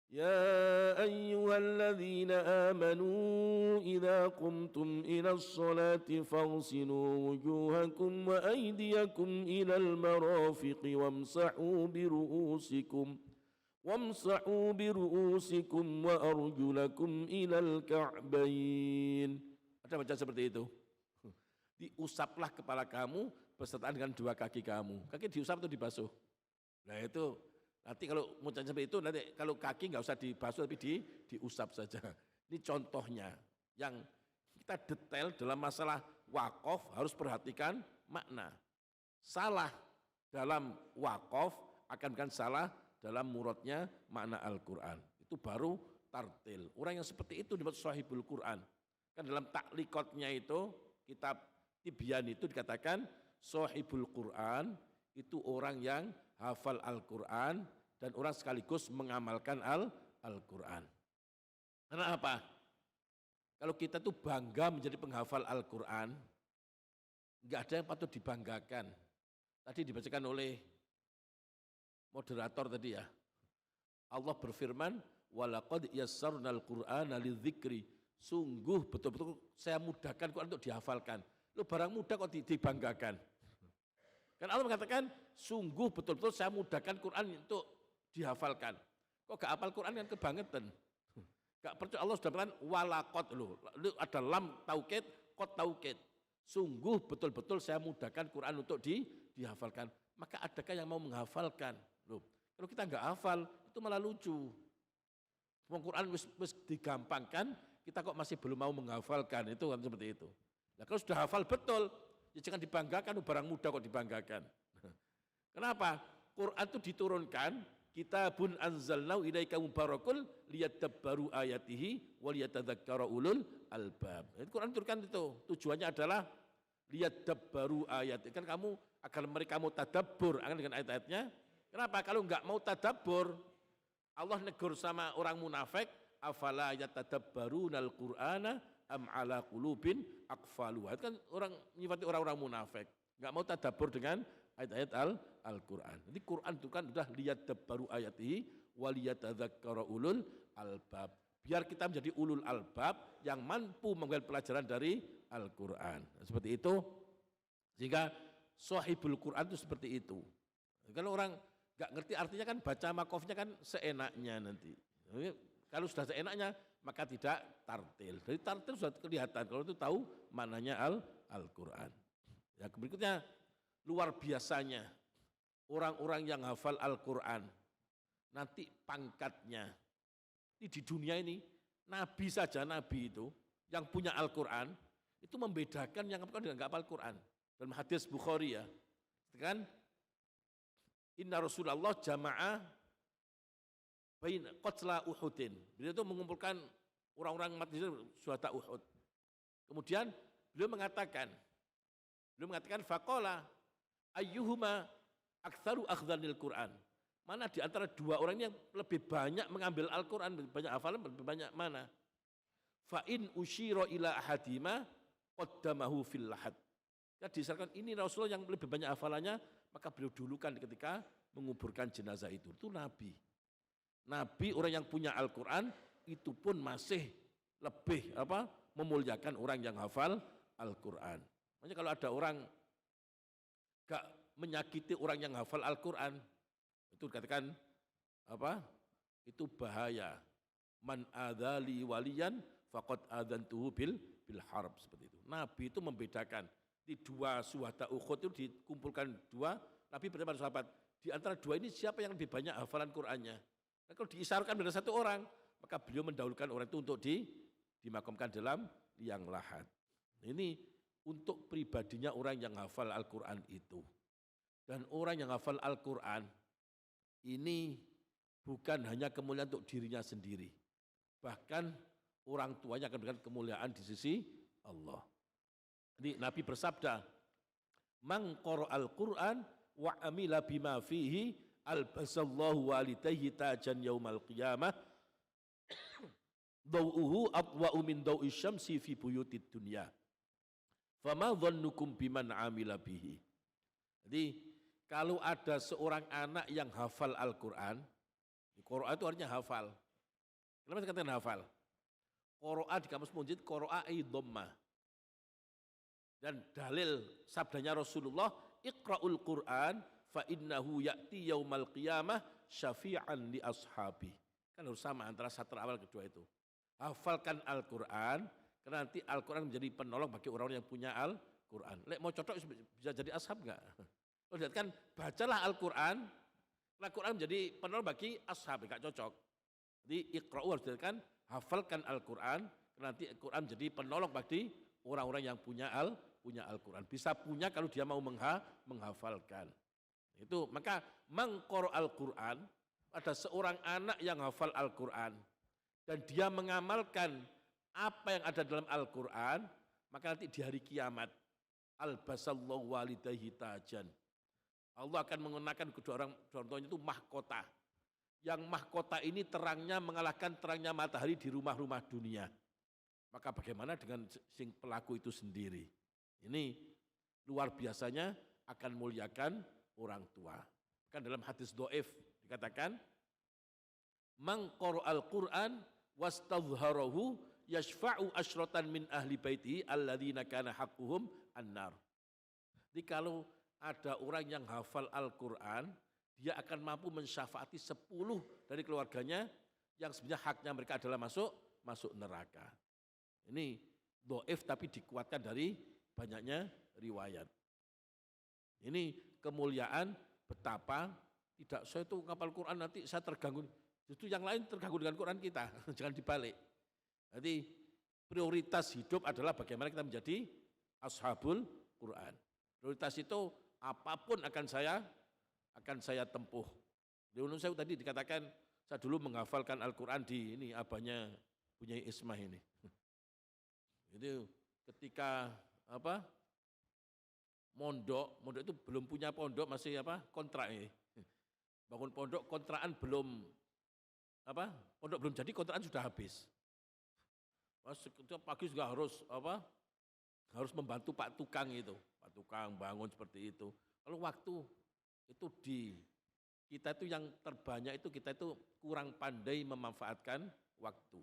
Ya ayyuhalladzina amanu idza qumtum ilas salati faghsilu wujuhakum wa aydiyakum ilal marafiqi wamsahu biru'usikum wa arjulakum ilal ka'bain. Ada baca seperti itu. Diusaplah kepala kamu bersertaan dengan dua kaki kamu. Kaki diusap atau dibasuh? Nah itu nanti kalau mau seperti itu, nanti kalau kaki nggak usah dibasuh tapi diusap saja. Ini contohnya yang kita detail dalam masalah wakaf harus perhatikan makna. Salah dalam wakaf akan salah dalam muradnya makna Al-Quran. Itu baru tartil. Orang yang seperti itu disebut sahibul Quran. Kan dalam taklikotnya itu, kitab Tibyan itu dikatakan sahibul Quran itu orang yang hafal Al-Quran dan orang sekaligus mengamalkan Al-Quran. Karena apa? Kalau kita tuh bangga menjadi penghafal Al-Quran, nggak ada yang patut dibanggakan. Tadi dibacakan oleh moderator tadi ya. Allah berfirman, walaqad yassarnal Qur'ana lidzikri. Sungguh betul-betul saya mudahkan Quran untuk dihafalkan. Lu barang mudah kok dibanggakan. Kan Allah mengatakan, sungguh betul-betul saya mudahkan Quran untuk dihafalkan. Kok gak hafal Quran kan kebangetan. Gak percaya Allah sudah bilang walaqad lu ada lam taukid, qad taukid. Sungguh betul-betul saya mudahkan Quran untuk dihafalkan. Maka adakah yang mau menghafalkan? Loh, kalau kita nggak hafal itu malah lucu. Quran wis digampangkan, kita kok masih belum mau menghafalkan, itu kan seperti itu. Nah kalau sudah hafal betul, ya jangan dibanggakan, barang mudah kok dibanggakan. Kenapa? Quran itu diturunkan, kitabun anzalnahu ilaika mubarakul liyadabbaru ayatihi wa liyatadzakkara ulul albab. Quran diturunkan itu, tujuannya adalah liyadabbaru ayat. Kan kamu agar mereka mau tadabbur akan dengan ayat-ayatnya. Kenapa? Kalau enggak mau tadabbur, Allah negur sama orang munafik, afala yatadabbarunal qur'ana am ala qulubin aqfaluha. Itu kan orang nyifati orang-orang munafik, enggak mau tadabbur dengan ayat-ayat Al-Qur'an. Jadi Quran itu kan sudah liyadabbaru ayatihi wa liyatadzakkara ulul albab. Biar kita menjadi ulul albab yang mampu mengambil pelajaran dari Al-Qur'an. Seperti itu. Sehingga sahibul Quran itu seperti itu. Kalau orang nggak ngerti artinya kan baca makofnya kan seenaknya nanti. Kalau sudah seenaknya maka tidak tartil. Dari tartil sudah kelihatan kalau itu tahu maknanya Al-Quran. Ya, berikutnya luar biasanya orang-orang yang hafal Al-Quran nanti pangkatnya di dunia ini nabi saja, nabi itu yang punya Al-Quran itu membedakan yang nggak hafal Quran. Dalam hadis Bukhari ya, kan inna Rasulullah jama'a bain qatla Uhudin. Beliau itu mengumpulkan orang-orang mati syuhada Uhud. Kemudian beliau mengatakan faqala ayyuhuma aktsaru akhdhanil Quran. Mana di antara dua orang ini yang lebih banyak mengambil Al-Quran, lebih banyak hafalan, lebih banyak mana? Fa in usyira ila ahadima qaddamahu fil lahad. Ya disyaratkan ini Rasulullah yang lebih banyak hafalannya, maka beliau dulukan ketika menguburkan jenazah itu. Itu Nabi. Nabi orang yang punya Al-Quran itu pun masih lebih memuliakan orang yang hafal Al-Quran. Makanya kalau ada orang gak menyakiti orang yang hafal Al-Quran, itu dikatakan itu bahaya. Man adzali waliyan faqad adzantuhu bil harb, seperti itu. Nabi itu membedakan di dua syuhada Uhud itu dikumpulkan dua, Nabi bertanya pada sahabat, di antara dua ini siapa yang lebih banyak hafalan Qur'annya? Nah, kalau diisyaratkan pada satu orang, maka beliau mendahulukan orang itu untuk dimakamkan dalam liang lahat. Ini untuk pribadinya orang yang hafal Al-Quran itu. Dan orang yang hafal Al-Quran ini bukan hanya kemuliaan untuk dirinya sendiri. Bahkan orang tuanya akan memberikan kemuliaan di sisi Allah. Jadi Nabi bersabda, "Man qara'al Qur'an wa amila bima fihi albasallahu walidayhi tajan yaumal qiyamah daw'uhu atwa'u min daw'i syamsi fi buyutid dunya. Fama dhannukum biman amila bihi." Jadi kalau ada seorang anak yang hafal Al-Quran, Qur'an itu artinya hafal. Kenapa saya katakan hafal? Qur'an di kamus Munjid, Qur'an idhammah. Dan dalil sabdanya Rasulullah, "Iqra'ul Qur'an fa innahu ya'ti yaumal qiyamah syafi'an li ashabi." Kan harus sama antara satu awal kedua itu. Hafalkan Al-Quran, karena nanti Al-Quran menjadi penolong bagi orang-orang yang punya Al-Quran. Lek mau cocok bisa jadi ashab enggak? Kalau lihat kan, bacalah Al-Quran, Al-Quran menjadi penolong bagi ashab, enggak cocok. Jadi iqra'u harus dikatakan, hafalkan Al-Quran, karena nanti Al-Quran menjadi penolong bagi orang-orang yang punya Al-Quran. Bisa punya kalau dia mau menghafalkan. Itu maka mangqara Al-Quran, ada seorang anak yang hafal Al-Quran dan dia mengamalkan apa yang ada dalam Al-Quran, maka nanti di hari kiamat albasallahu walidayhi tajan. Allah akan mengenakan kedua orang tuanya itu mahkota. Yang mahkota ini terangnya mengalahkan terangnya matahari di rumah-rumah dunia. Maka bagaimana dengan sing pelaku itu sendiri? Ini luar biasanya akan muliakan orang tua. Kan dalam hadis dhaif dikatakan, "Man qara'al Qur'an wastadhharahu yashfa'u asyratan min ahli baiti alladzina kana haqquhum annar." Jadi kalau ada orang yang hafal Al-Quran, dia akan mampu mensyafaati 10 dari keluarganya yang sebenarnya haknya mereka adalah masuk neraka. Ini dhaif tapi dikuatkan dari banyaknya riwayat. Ini kemuliaan betapa tidak saya itu ngapal Quran nanti saya terganggu. Justru yang lain terganggu dengan Quran kita, jangan dibalik. Jadi prioritas hidup adalah bagaimana kita menjadi ashabul Quran. Prioritas itu apapun akan saya tempuh. Di Unun saya tadi dikatakan saya dulu menghafalkan Al-Quran di ini abahnya punya Ismah ini. Itu ketika mondok itu belum punya pondok masih kontrak ini. Bangun pondok kontrakan belum pondok belum jadi kontrakan sudah habis. Pagi juga harus membantu Pak Tukang itu. Pak Tukang bangun seperti itu. Kalau waktu itu kita itu yang terbanyak itu kita itu kurang pandai memanfaatkan waktu.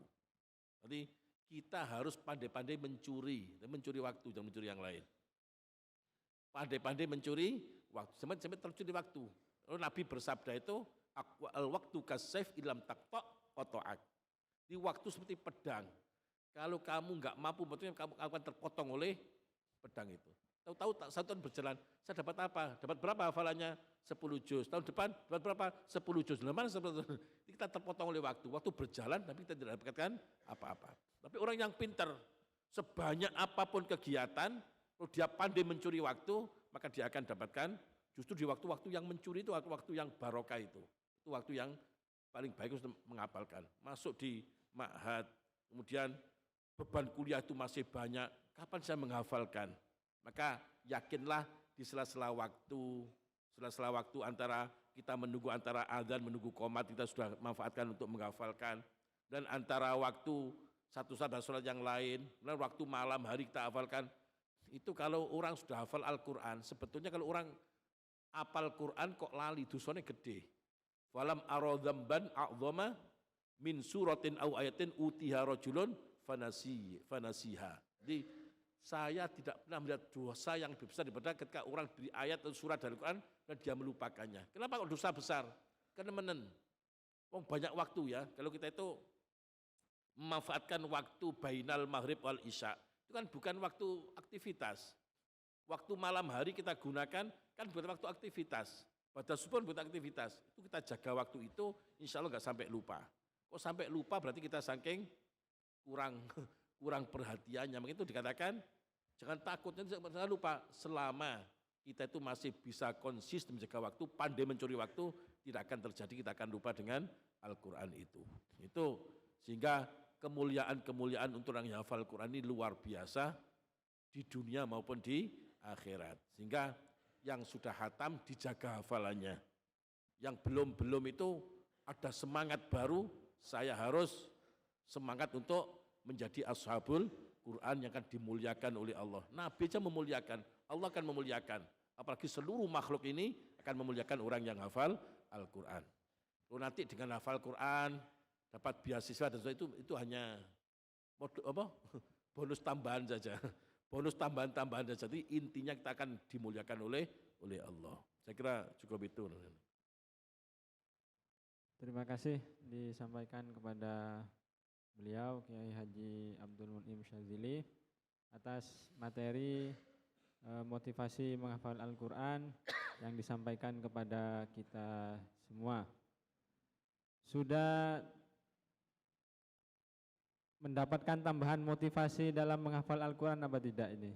Jadi kita harus pandai-pandai mencuri waktu, jangan mencuri yang lain. Pandai-pandai mencuri waktu, sampai tercuri waktu. Lalu Nabi bersabda itu, al-waktu kasayf ilam taqta' qata'ak. Di waktu seperti pedang. Kalau kamu enggak mampu, maksudnya kamu akan terpotong oleh pedang itu. Tahu-tahu satu tahun berjalan, saya dapat apa? Dapat berapa hafalannya? 10 juz. Tahun depan dapat berapa? 10 juz. Mana kita terpotong oleh waktu. Waktu berjalan tapi kita tidak dapatkan apa-apa. Tapi orang yang pintar, sebanyak apapun kegiatan, kalau dia pandai mencuri waktu, maka dia akan dapatkan justru di waktu-waktu yang mencuri itu waktu-waktu yang barokah itu. Itu waktu yang paling baik untuk menghafalkan. Masuk di ma'had, kemudian beban kuliah itu masih banyak. Kapan saya menghafalkan? Maka yakinlah di sela-sela waktu antara kita menunggu antara adzan menunggu qomat kita sudah manfaatkan untuk menghafalkan, dan antara waktu satu saat dan sholat yang lain, dan waktu malam hari kita hafalkan. Itu kalau orang sudah hafal Al-Quran, sebetulnya kalau orang hafal Quran kok lali, dosanya gede. Falam aradhamban a'dhama min suratin au ayatin utiha rajulun fanasiha. Jadi saya tidak pernah melihat dosa yang lebih besar daripada ketika orang beri ayat atau surat dari Al-Quran dan dia melupakannya. Kenapa kok dosa besar? Karena banyak waktu ya. Kalau kita itu memanfaatkan waktu bainal maghrib wal isya, itu kan bukan waktu aktivitas. Waktu malam hari kita gunakan kan bukan waktu aktivitas. Pada subuh bukan aktivitas. Itu kita jaga waktu itu, insya Allah nggak sampai lupa. Kok sampai lupa berarti kita saking kurang perhatiannya. Maka itu dikatakan Jangan takut, nanti jangan lupa, selama kita itu masih bisa konsisten menjaga waktu, pandai mencuri waktu, tidak akan terjadi kita akan lupa dengan Al-Quran itu. Itu sehingga kemuliaan-kemuliaan untuk orang yang hafal Al-Quran ini luar biasa di dunia maupun di akhirat. Sehingga yang sudah hatam dijaga hafalannya. Yang belum itu ada semangat baru, saya harus semangat untuk menjadi ashabul Quran yang akan dimuliakan oleh Allah. Nabi saja memuliakan, Allah akan memuliakan. Apalagi seluruh makhluk ini akan memuliakan orang yang hafal Al-Quran. Lalu nanti dengan hafal Quran dapat beasiswa dan itu hanya bonus tambahan saja. Bonus tambahan-tambahan saja. Jadi intinya kita akan dimuliakan oleh Allah. Saya kira cukup itu. Terima kasih disampaikan kepada beliau Kiai Haji Abdul Mun'im Syadzili atas materi motivasi menghafal Al-Quran yang disampaikan kepada kita semua. Sudah mendapatkan tambahan motivasi dalam menghafal Al-Quran apa tidak ini?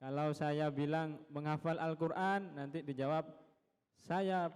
Kalau saya bilang menghafal Al-Quran, nanti dijawab saya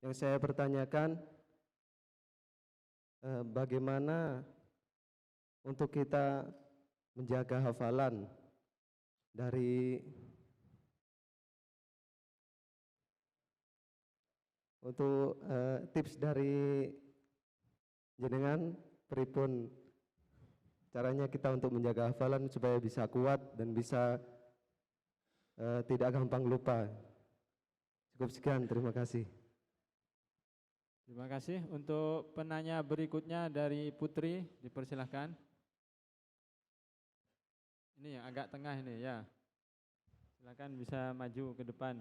Yang saya pertanyakan, bagaimana untuk kita menjaga hafalan dari untuk tips dari jenengan pripun caranya kita untuk menjaga hafalan supaya bisa kuat dan bisa tidak gampang lupa. Cukup sekian, terima kasih. Terima kasih. Untuk penanya berikutnya dari Putri, dipersilahkan. Ini yang agak tengah ini ya. Silakan bisa maju ke depan.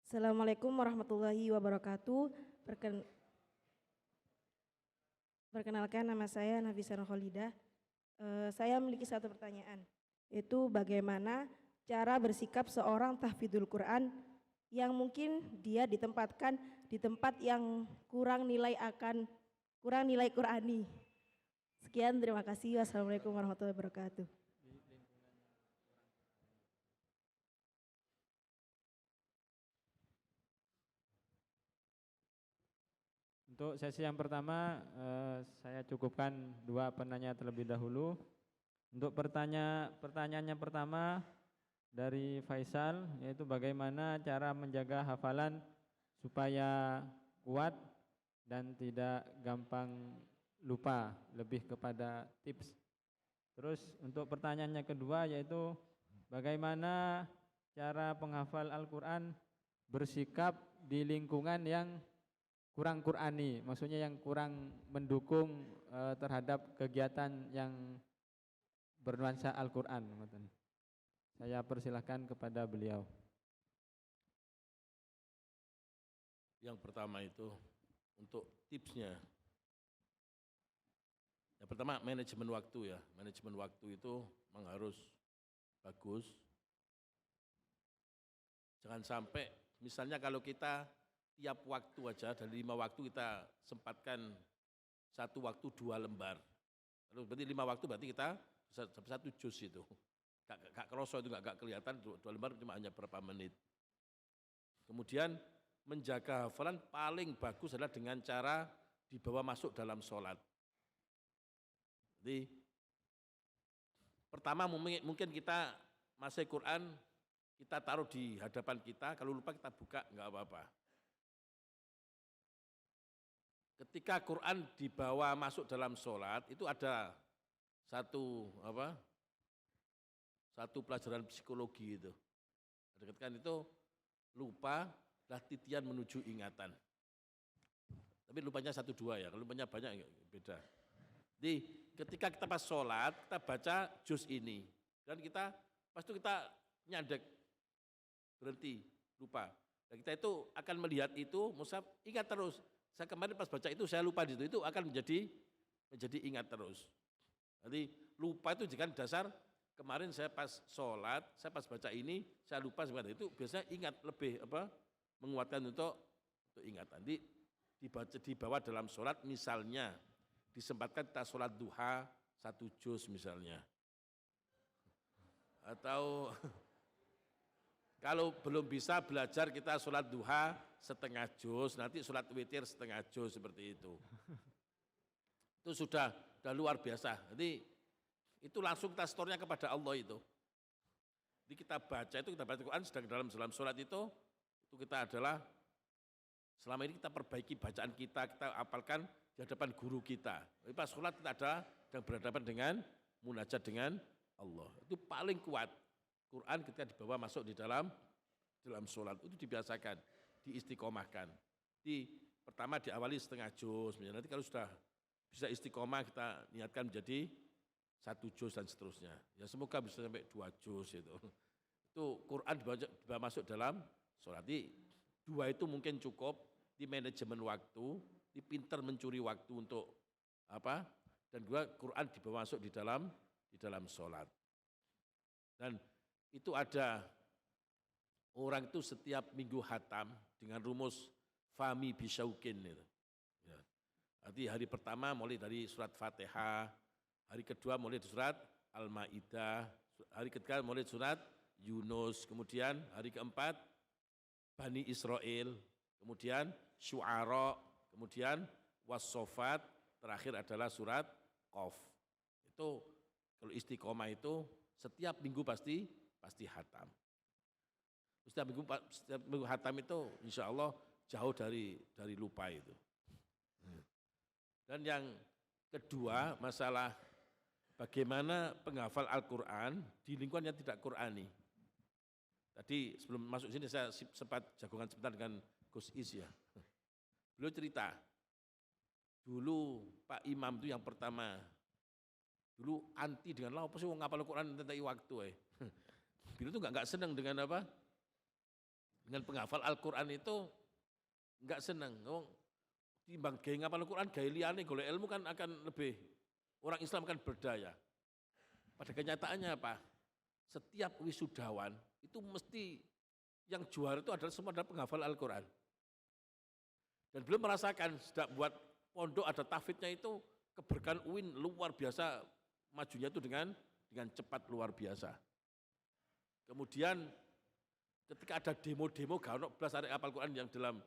Assalamualaikum warahmatullahi wabarakatuh. Perkenalkan, nama saya Nafisa Kholidah. Saya memiliki satu pertanyaan, yaitu bagaimana cara bersikap seorang tahfidul Quran yang mungkin dia ditempatkan di tempat yang kurang nilai Qurani. Sekian, terima kasih. Wassalamualaikum warahmatullahi wabarakatuh. Untuk sesi yang pertama, saya cukupkan 2 penanya terlebih dahulu. Untuk pertanyaannya pertama dari Faisal, yaitu bagaimana cara menjaga hafalan supaya kuat dan tidak gampang lupa, lebih kepada tips. Terus untuk pertanyaannya kedua, yaitu bagaimana cara penghafal Al-Quran bersikap di lingkungan yang kurang Qur'ani, maksudnya yang kurang mendukung terhadap kegiatan yang bernuansa Al-Qur'an. Saya persilahkan kepada beliau. Yang pertama itu untuk tipsnya. Yang pertama manajemen waktu ya. Manajemen waktu itu memang harus bagus. Jangan sampai misalnya kalau kita tiap waktu aja dari 5 waktu kita sempatkan 1 waktu 2 lembar. Lalu berarti 5 waktu berarti kita bisa sampai 1 juz itu. Gak kerasa itu gak kelihatan 2 lembar cuma hanya berapa menit. Kemudian menjaga hafalan paling bagus adalah dengan cara dibawa masuk dalam sholat. Jadi pertama mungkin kita masih Quran, kita taruh di hadapan kita, kalau lupa kita buka enggak apa-apa. Ketika Quran dibawa masuk dalam sholat, itu ada satu pelajaran psikologi itu. Ketika itu lupa, lah titian menuju ingatan. Tapi lupanya 1-2 ya, kalau lupanya banyak beda. Jadi ketika kita pas sholat, kita baca juz ini. Dan pas itu kita nyadek, berhenti, lupa. Dan kita itu akan melihat itu, mushaf, ingat terus. Saya kemarin pas baca itu, saya lupa di situ, itu akan menjadi ingat terus. Jadi lupa itu jika dasar, kemarin saya pas sholat, saya pas baca ini, saya lupa sebenarnya itu biasanya ingat lebih menguatkan untuk ingatan. Nanti dibawa dalam sholat, misalnya disempatkan kita sholat duha 1 juz misalnya. Atau kalau belum bisa belajar kita sholat duha setengah juz, nanti sholat witir setengah juz seperti itu. Itu sudah luar biasa. Jadi itu langsung kita store-nya kepada Allah itu. Jadi kita baca Quran sedang dalam sholat itu kita adalah selama ini kita perbaiki bacaan kita apalkan di hadapan guru kita. Tapi pas sholat kita ada yang berhadapan dengan munajat dengan Allah. Itu paling kuat. Quran ketika dibawa masuk di dalam sholat itu dibiasakan, diistiqomahkan. Pertama diawali setengah juz, nanti kalau sudah bisa istiqomah kita niatkan menjadi 1 juz dan seterusnya. Ya semoga bisa sampai 2 juz itu. Itu Quran dibawa masuk dalam sholat. 2 itu mungkin cukup di manajemen waktu, di pintar mencuri waktu untuk dan juga Quran dibawa masuk di dalam sholat. Dan itu ada orang itu setiap minggu khatam dengan rumus fahmi bisyaukin itu. Ya. Arti hari pertama mulai dari surat Fatihah, hari kedua mulai dari surat Al-Maidah, hari ketiga mulai surat Yunus, kemudian hari keempat Bani Israel, kemudian Syu'ara, kemudian Was-Sofat, terakhir adalah surat Qaf. Itu kalau istiqomah itu setiap minggu pasti khatam. Setiap minggu khatam itu insya Allah jauh dari lupa itu. Dan yang kedua masalah bagaimana penghafal Al-Quran di lingkungan yang tidak Qurani. Tadi sebelum masuk sini saya sempat jagongan sebentar dengan Gus Is ya. Beliau cerita, dulu Pak Imam itu yang pertama, dulu anti dengan apa sih ngapal Al-Quran tentang waktu. Beliau itu enggak senang dengan dengan penghafal Al-Quran itu enggak senang. Timbang gaya ngapal Al-Quran, gaya liane, golek ilmu kan akan lebih, orang Islam kan berdaya. Pada kenyataannya apa? Setiap wisudawan itu mesti yang juara itu adalah semua adalah penghafal Al-Quran. Dan belum merasakan sejak buat pondok ada tahfidnya itu keberkahan UIN luar biasa, majunya itu dengan cepat luar biasa. Kemudian ketika ada demo-demo gak ono blas arek hafal Quran yang dalam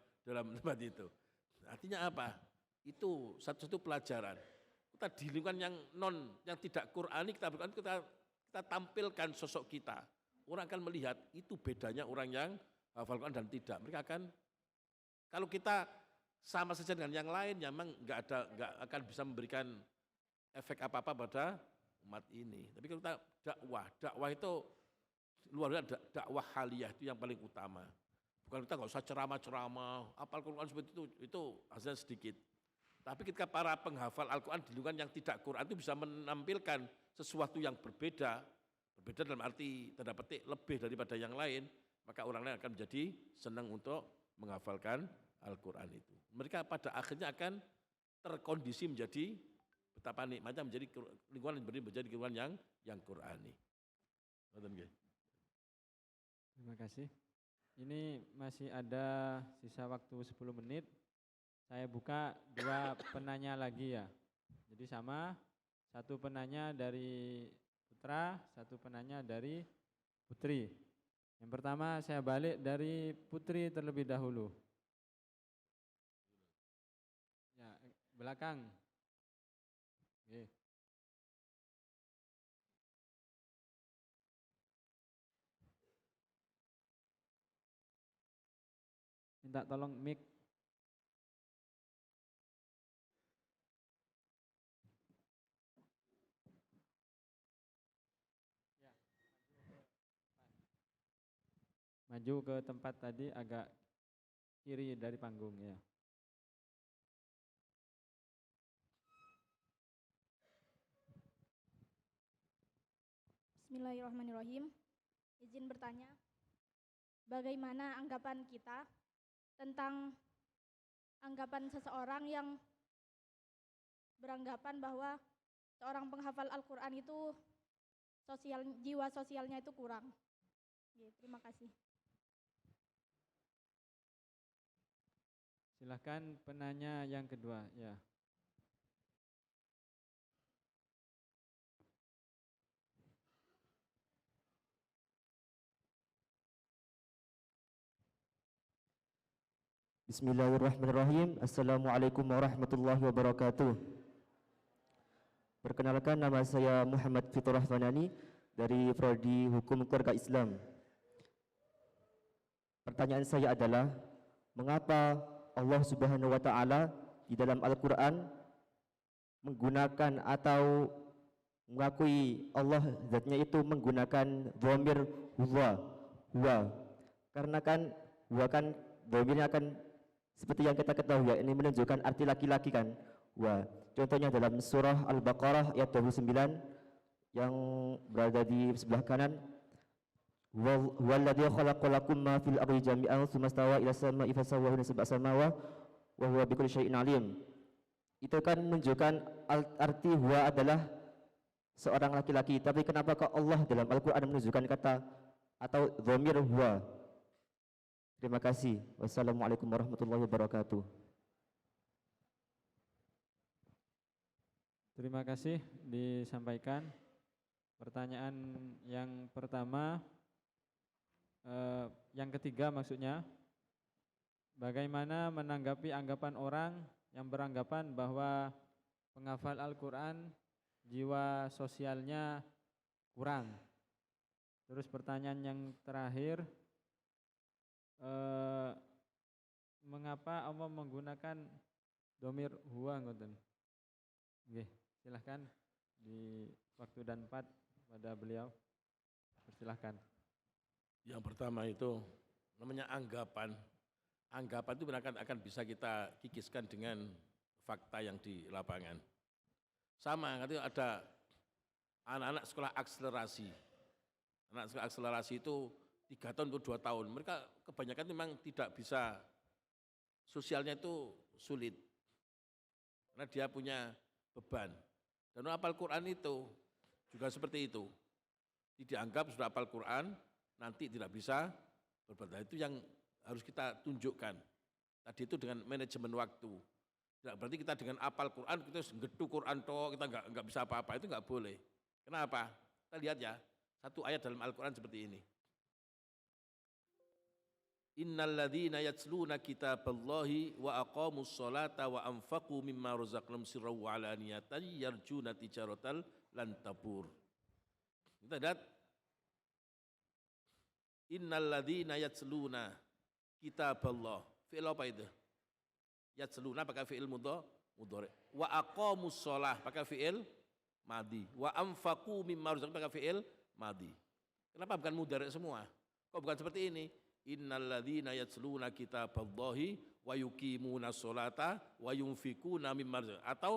tempat itu. Artinya apa? Itu satu-satu pelajaran. Kita di lingkungan yang tidak Qurani kita tampilkan sosok kita. Orang akan melihat itu bedanya orang yang hafal Quran dan tidak. Mereka akan, kalau kita sama saja dengan yang lain, memang nggak akan bisa memberikan efek apa-apa pada umat ini. Tapi kalau kita dakwah itu luar biasa, dakwah haliyah itu yang paling utama. Bukan kita nggak usah ceramah-ceramah, hafal Quran seperti itu hasilnya sedikit. Tapi ketika para penghafal Al-Quran di lingkungan yang tidak Quran itu bisa menampilkan sesuatu yang berbeda dalam arti tanda petik lebih daripada yang lain, maka orang lain akan menjadi senang untuk menghafalkan Al-Quran itu. Mereka pada akhirnya akan terkondisi menjadi betapa nikmatnya menjadi lingkungan yang Qurani. Terima kasih. Ini masih ada sisa waktu 10 menit. Saya buka 2 penanya lagi ya. Jadi sama, 1 penanya dari Putra, 1 penanya dari Putri. Yang pertama saya balik dari Putri terlebih dahulu. Ya, belakang. Oke. Minta tolong mic. Maju ke tempat tadi agak kiri dari panggung ya. Bismillahirrahmanirrahim. Izin bertanya, bagaimana anggapan kita tentang anggapan seseorang yang beranggapan bahwa seorang penghafal Al-Quran itu jiwa sosialnya itu kurang. Oke, terima kasih. Silahkan penanya yang kedua ya. Bismillahirrahmanirrahim. Assalamualaikum warahmatullahi wabarakatuh. Perkenalkan, nama saya Muhammad Fitrah Fanani dari Prodi Hukum Keluarga Islam. Pertanyaan saya adalah, mengapa Allah Subhanahu wa taala di dalam Al-Qur'an menggunakan atau mengakui Allah zatnya itu menggunakan dhamir huwa. Karena kan huwa kan dhamirnya akan seperti yang kita ketahui ya, ini menunjukkan arti laki-laki kan. Wa. Contohnya dalam surah Al-Baqarah ayat 29 yang berada di sebelah kanan. Walladzi khalaqalakum ma fil ardi jami'an tsumma stawa ila samaa'i fasawwahunna sab'a samawati wa huwa bikulli syai'in alim. Itu kan menunjukkan arti huwa adalah seorang laki-laki, tapi kenapa kok Allah dalam Al-Qur'an menunjukkan kata atau dhamir huwa? Terima kasih. Wassalamualaikum warahmatullahi wabarakatuh. Terima kasih disampaikan. Pertanyaan yang pertama, yang ketiga maksudnya, bagaimana menanggapi anggapan orang yang beranggapan bahwa penghafal Al-Quran jiwa sosialnya kurang. Terus pertanyaan yang terakhir, mengapa Allah menggunakan dhamir huwa ngoten? Oke, silahkan di waktu dan tempat pada beliau. Persilahkan. Yang pertama itu namanya anggapan. Anggapan itu akan bisa kita kikiskan dengan fakta yang di lapangan. Sama, katanya ada anak-anak sekolah akselerasi. Anak sekolah akselerasi itu 3 tahun atau 2 tahun. Mereka kebanyakan memang tidak bisa, sosialnya itu sulit. Karena dia punya beban. Dan hafal Quran itu juga seperti itu. Dianggap sudah hafal Quran, nanti tidak bisa berbuat. Itu yang harus kita tunjukkan. Tadi itu dengan manajemen waktu. Tidak berarti kita dengan hafal Quran, kita ngeduk Quran toh, kita enggak bisa apa-apa, itu enggak boleh. Kenapa? Kita lihat ya, satu ayat dalam Al-Quran seperti ini. Innalladzina yatsluna kitaballahi wa aqamus sholata wa anfaqu mimma razaqnahum sirran wa alaniyatan yarjuna tijaratal lan tabur. Kita lihat innalladzina yatsluna kitaballah. Fi'il apa itu? Yatsluna pakai fi'il mudhari. Wa aqamus sholah pakai fi'il madhi. Wa anfaqu mimma razaqnahum pakai fi'il madhi. Kenapa bukan mudhari semua? Kok bukan seperti ini? innalladzina yatluna kitaballahi wa yuqimuna sholata wa yunfikuna mimma razaqnahum, atau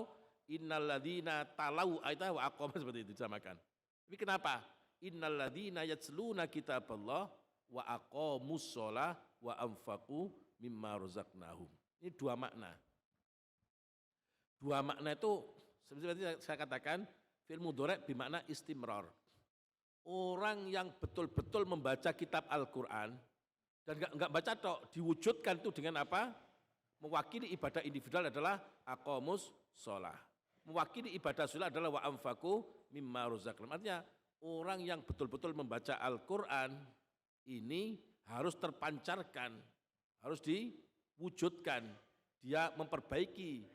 innalladzina talau ayat wa aqama, seperti itu disamakan. Tapi kenapa? Innalladzina yatluna kitaballah wa aqamus sholah wa anfaqu mimma razaqnahum. Ini dua makna. Dua makna itu seperti saya katakan, fi'il mudhari' bermakna istimrar. Orang yang betul-betul membaca kitab Al-Quran dan enggak baca tok, diwujudkan itu dengan apa? Mewakili ibadah individual adalah aqamus sholah. Mewakili ibadah sholah adalah wa anfaqu mimma razaqnahum. Artinya orang yang betul-betul membaca Al-Quran ini harus terpancarkan, harus diwujudkan. Dia memperbaiki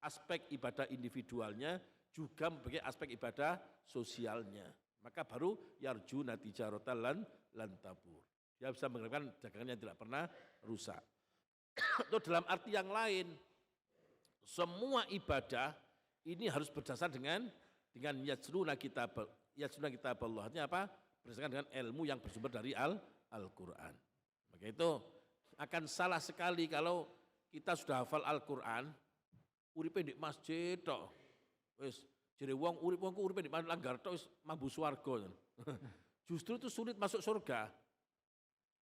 aspek ibadah individualnya, juga memperbaiki aspek ibadah sosialnya. Maka baru yarjuna tijaratan lan tabur. Dia bisa mengharapkan dagangannya tidak pernah rusak. Atau dalam arti yang lain, semua ibadah ini harus berdasar dengan yatluna kitab Allah. Artinya apa? Berdasarkan dengan ilmu yang bersumber dari Al-Quran. Maka itu akan salah sekali kalau kita sudah hafal Al-Quran, uripe di masjid tok. Wis jere wong uripe di langgar tok wis mambu swarga. Justru itu sulit masuk surga.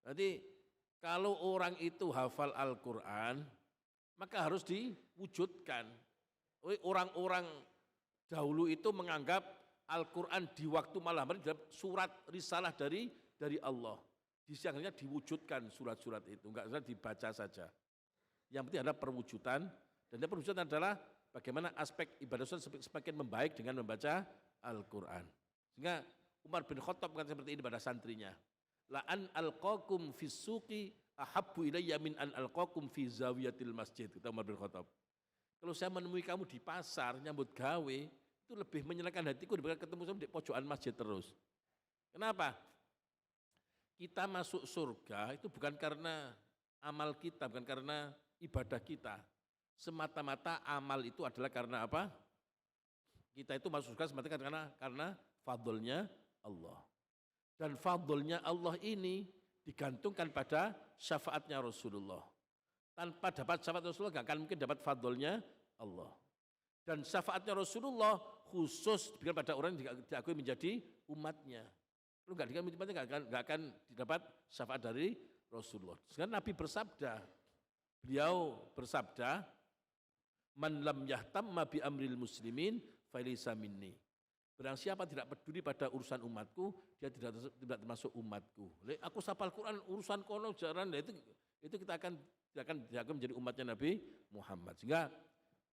Jadi kalau orang itu hafal Al-Quran, maka harus diwujudkan. Orang-orang dahulu itu menganggap Al-Quran di waktu malam hari adalah surat risalah dari Allah. Di siang harinya diwujudkan surat-surat itu, enggak usah dibaca saja. Yang penting ada perwujudan, dan yang perwujudan adalah bagaimana aspek ibadah semakin membaik dengan membaca Al-Quran. Sehingga Umar bin Khattab kan seperti ini pada santrinya. La an alqakum fis suqi ahabbu ilayya min an alqakum fi zawiyatil masjid, kata Umar bin Khattab. Kalau saya menemui kamu di pasar nyambut gawe, itu lebih menyenangkan hatiku daripada ketemu sama di pojokan masjid terus. Kenapa? Kita masuk surga itu bukan karena amal kita, bukan karena ibadah kita. Semata-mata amal itu adalah karena apa? Kita itu masuk surga semata karena fadlnya Allah. Dan fadlnya Allah ini digantungkan pada syafaatnya Rasulullah. Tanpa dapat syafaat Rasulullah gak akan mungkin dapat fadlnya Allah. Dan syafaatnya Rasulullah khusus diberikan pada orang yang diakui menjadi umatnya. Kalau gak diakui umatnya gak akan didapat syafaat dari Rasulullah. Sekarang Nabi bersabda, beliau bersabda, man lam yahtamma bi amril muslimin failisa minni. Barang siapa tidak peduli pada urusan umatku, dia tidak termasuk umatku. Aku hafal Quran, urusan kono jaran, itu kita akan menjadi umatnya Nabi Muhammad. Sehingga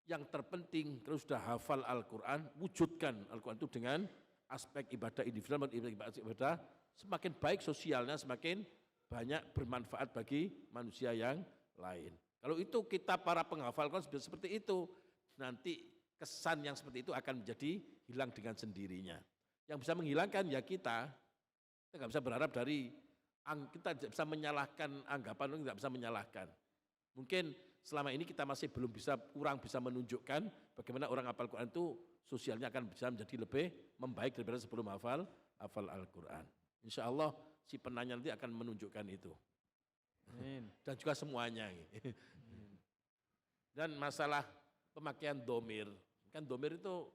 yang terpenting kalau sudah hafal Al-Quran, wujudkan Al-Quran itu dengan aspek ibadah individual, ibadah semakin baik sosialnya, semakin banyak bermanfaat bagi manusia yang lain. Kalau itu kita para penghafal Quran seperti itu, nanti kesan yang seperti itu akan menjadi hilang dengan sendirinya. Yang bisa menghilangkan ya kita nggak bisa berharap dari, kita tidak bisa menyalahkan anggapan, tidak bisa menyalahkan. Mungkin selama ini kita masih kurang bisa menunjukkan bagaimana orang hafal Quran itu sosialnya akan bisa menjadi lebih membaik daripada sebelum hafal Al-Quran. Insya Allah si penanya nanti akan menunjukkan itu. Amin. Dan juga semuanya. Dan masalah pemakaian domir, kan domir itu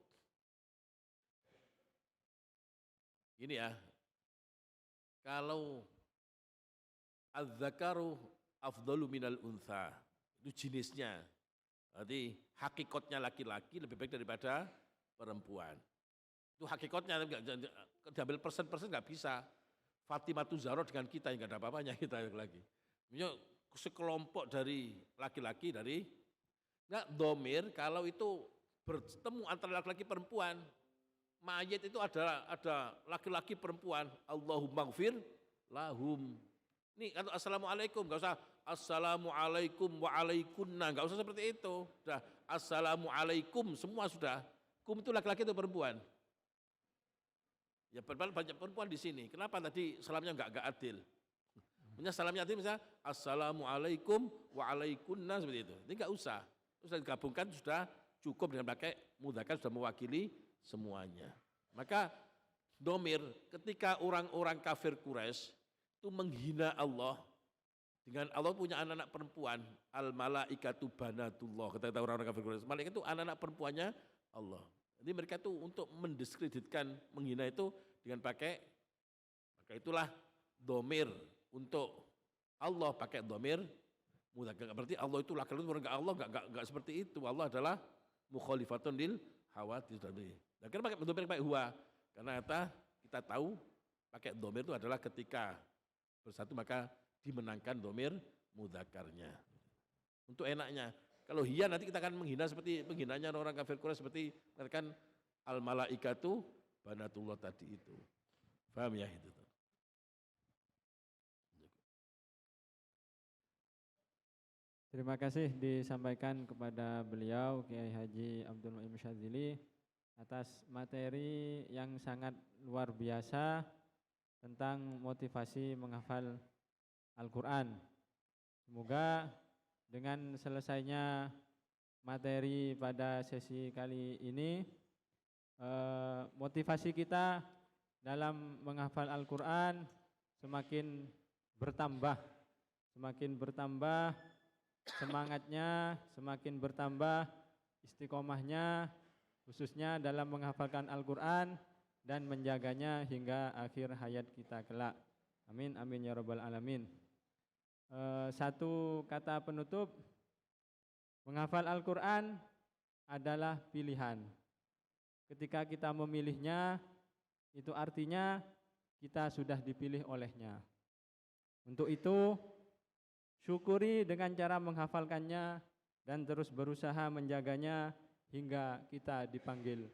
gini ya, kalau az-zakaru afdalu minal untha, itu jenisnya, berarti hakikatnya laki-laki lebih baik daripada perempuan. Itu hakikatnya, diambil persen-persen nggak bisa. Fatimatu Zahra dengan kita yang nggak ada apa-apanya kita lagi. Sekelompok dari laki-laki nggak domir kalau itu bertemu antara laki-laki perempuan. Mayit itu ada laki-laki perempuan. Allahumma gfir lahum. Nih atau assalamualaikum, nggak usah assalamualaikum wa alaikunna, nggak usah seperti itu. Sudah assalamualaikum semua sudah. Kum itu laki-laki atau perempuan? Ya banyak perempuan di sini. Kenapa tadi salamnya nggak adil? Punya salamnya adil misalnya assalamualaikum wa alaikunna seperti itu. Ini nggak usah. Sudah digabungkan sudah cukup dengan pakai mudzakkar, sudah mewakili semuanya. Maka domir ketika orang-orang kafir Quraisy itu menghina Allah, Dengan Allah punya anak-anak perempuan, al malaikatu banatullah, kata orang-orang kafir Quraisy. Malaikat itu anak-anak perempuannya Allah. Jadi mereka itu untuk mendiskreditkan, menghina itu dengan pakai, maka itulah domir untuk Allah pakai domir mudzakkar. Berarti Allah itu laki-laki, Allah enggak seperti itu. Allah adalah mukhalifatun lil hawadits tadi. Nah, kenapa pakai domir pakai huwa? Karena kita tahu pakai domir itu adalah ketika bersatu maka dimenangkan domir mudzakarnya. Untuk enaknya. Kalau hiya nanti kita akan menghina seperti penghinanya orang kafir Quraisy seperti katakan al malaikatu banatullah tadi itu. Paham ya itu? Terima kasih disampaikan kepada beliau Kiai Haji Abdul Mu'in Syadzili atas materi yang sangat luar biasa tentang motivasi menghafal Al-Quran. Semoga dengan selesainya materi pada sesi kali ini, motivasi kita dalam menghafal Al-Quran semakin bertambah, semangatnya semakin bertambah, istiqomahnya khususnya dalam menghafalkan Al-Quran dan menjaganya hingga akhir hayat kita kelak. Amin, amin ya rabbal alamin. Satu kata penutup, menghafal Al-Quran adalah pilihan. Ketika kita memilihnya, itu artinya kita sudah dipilih olehnya. Untuk itu, syukuri dengan cara menghafalkannya dan terus berusaha menjaganya hingga kita dipanggil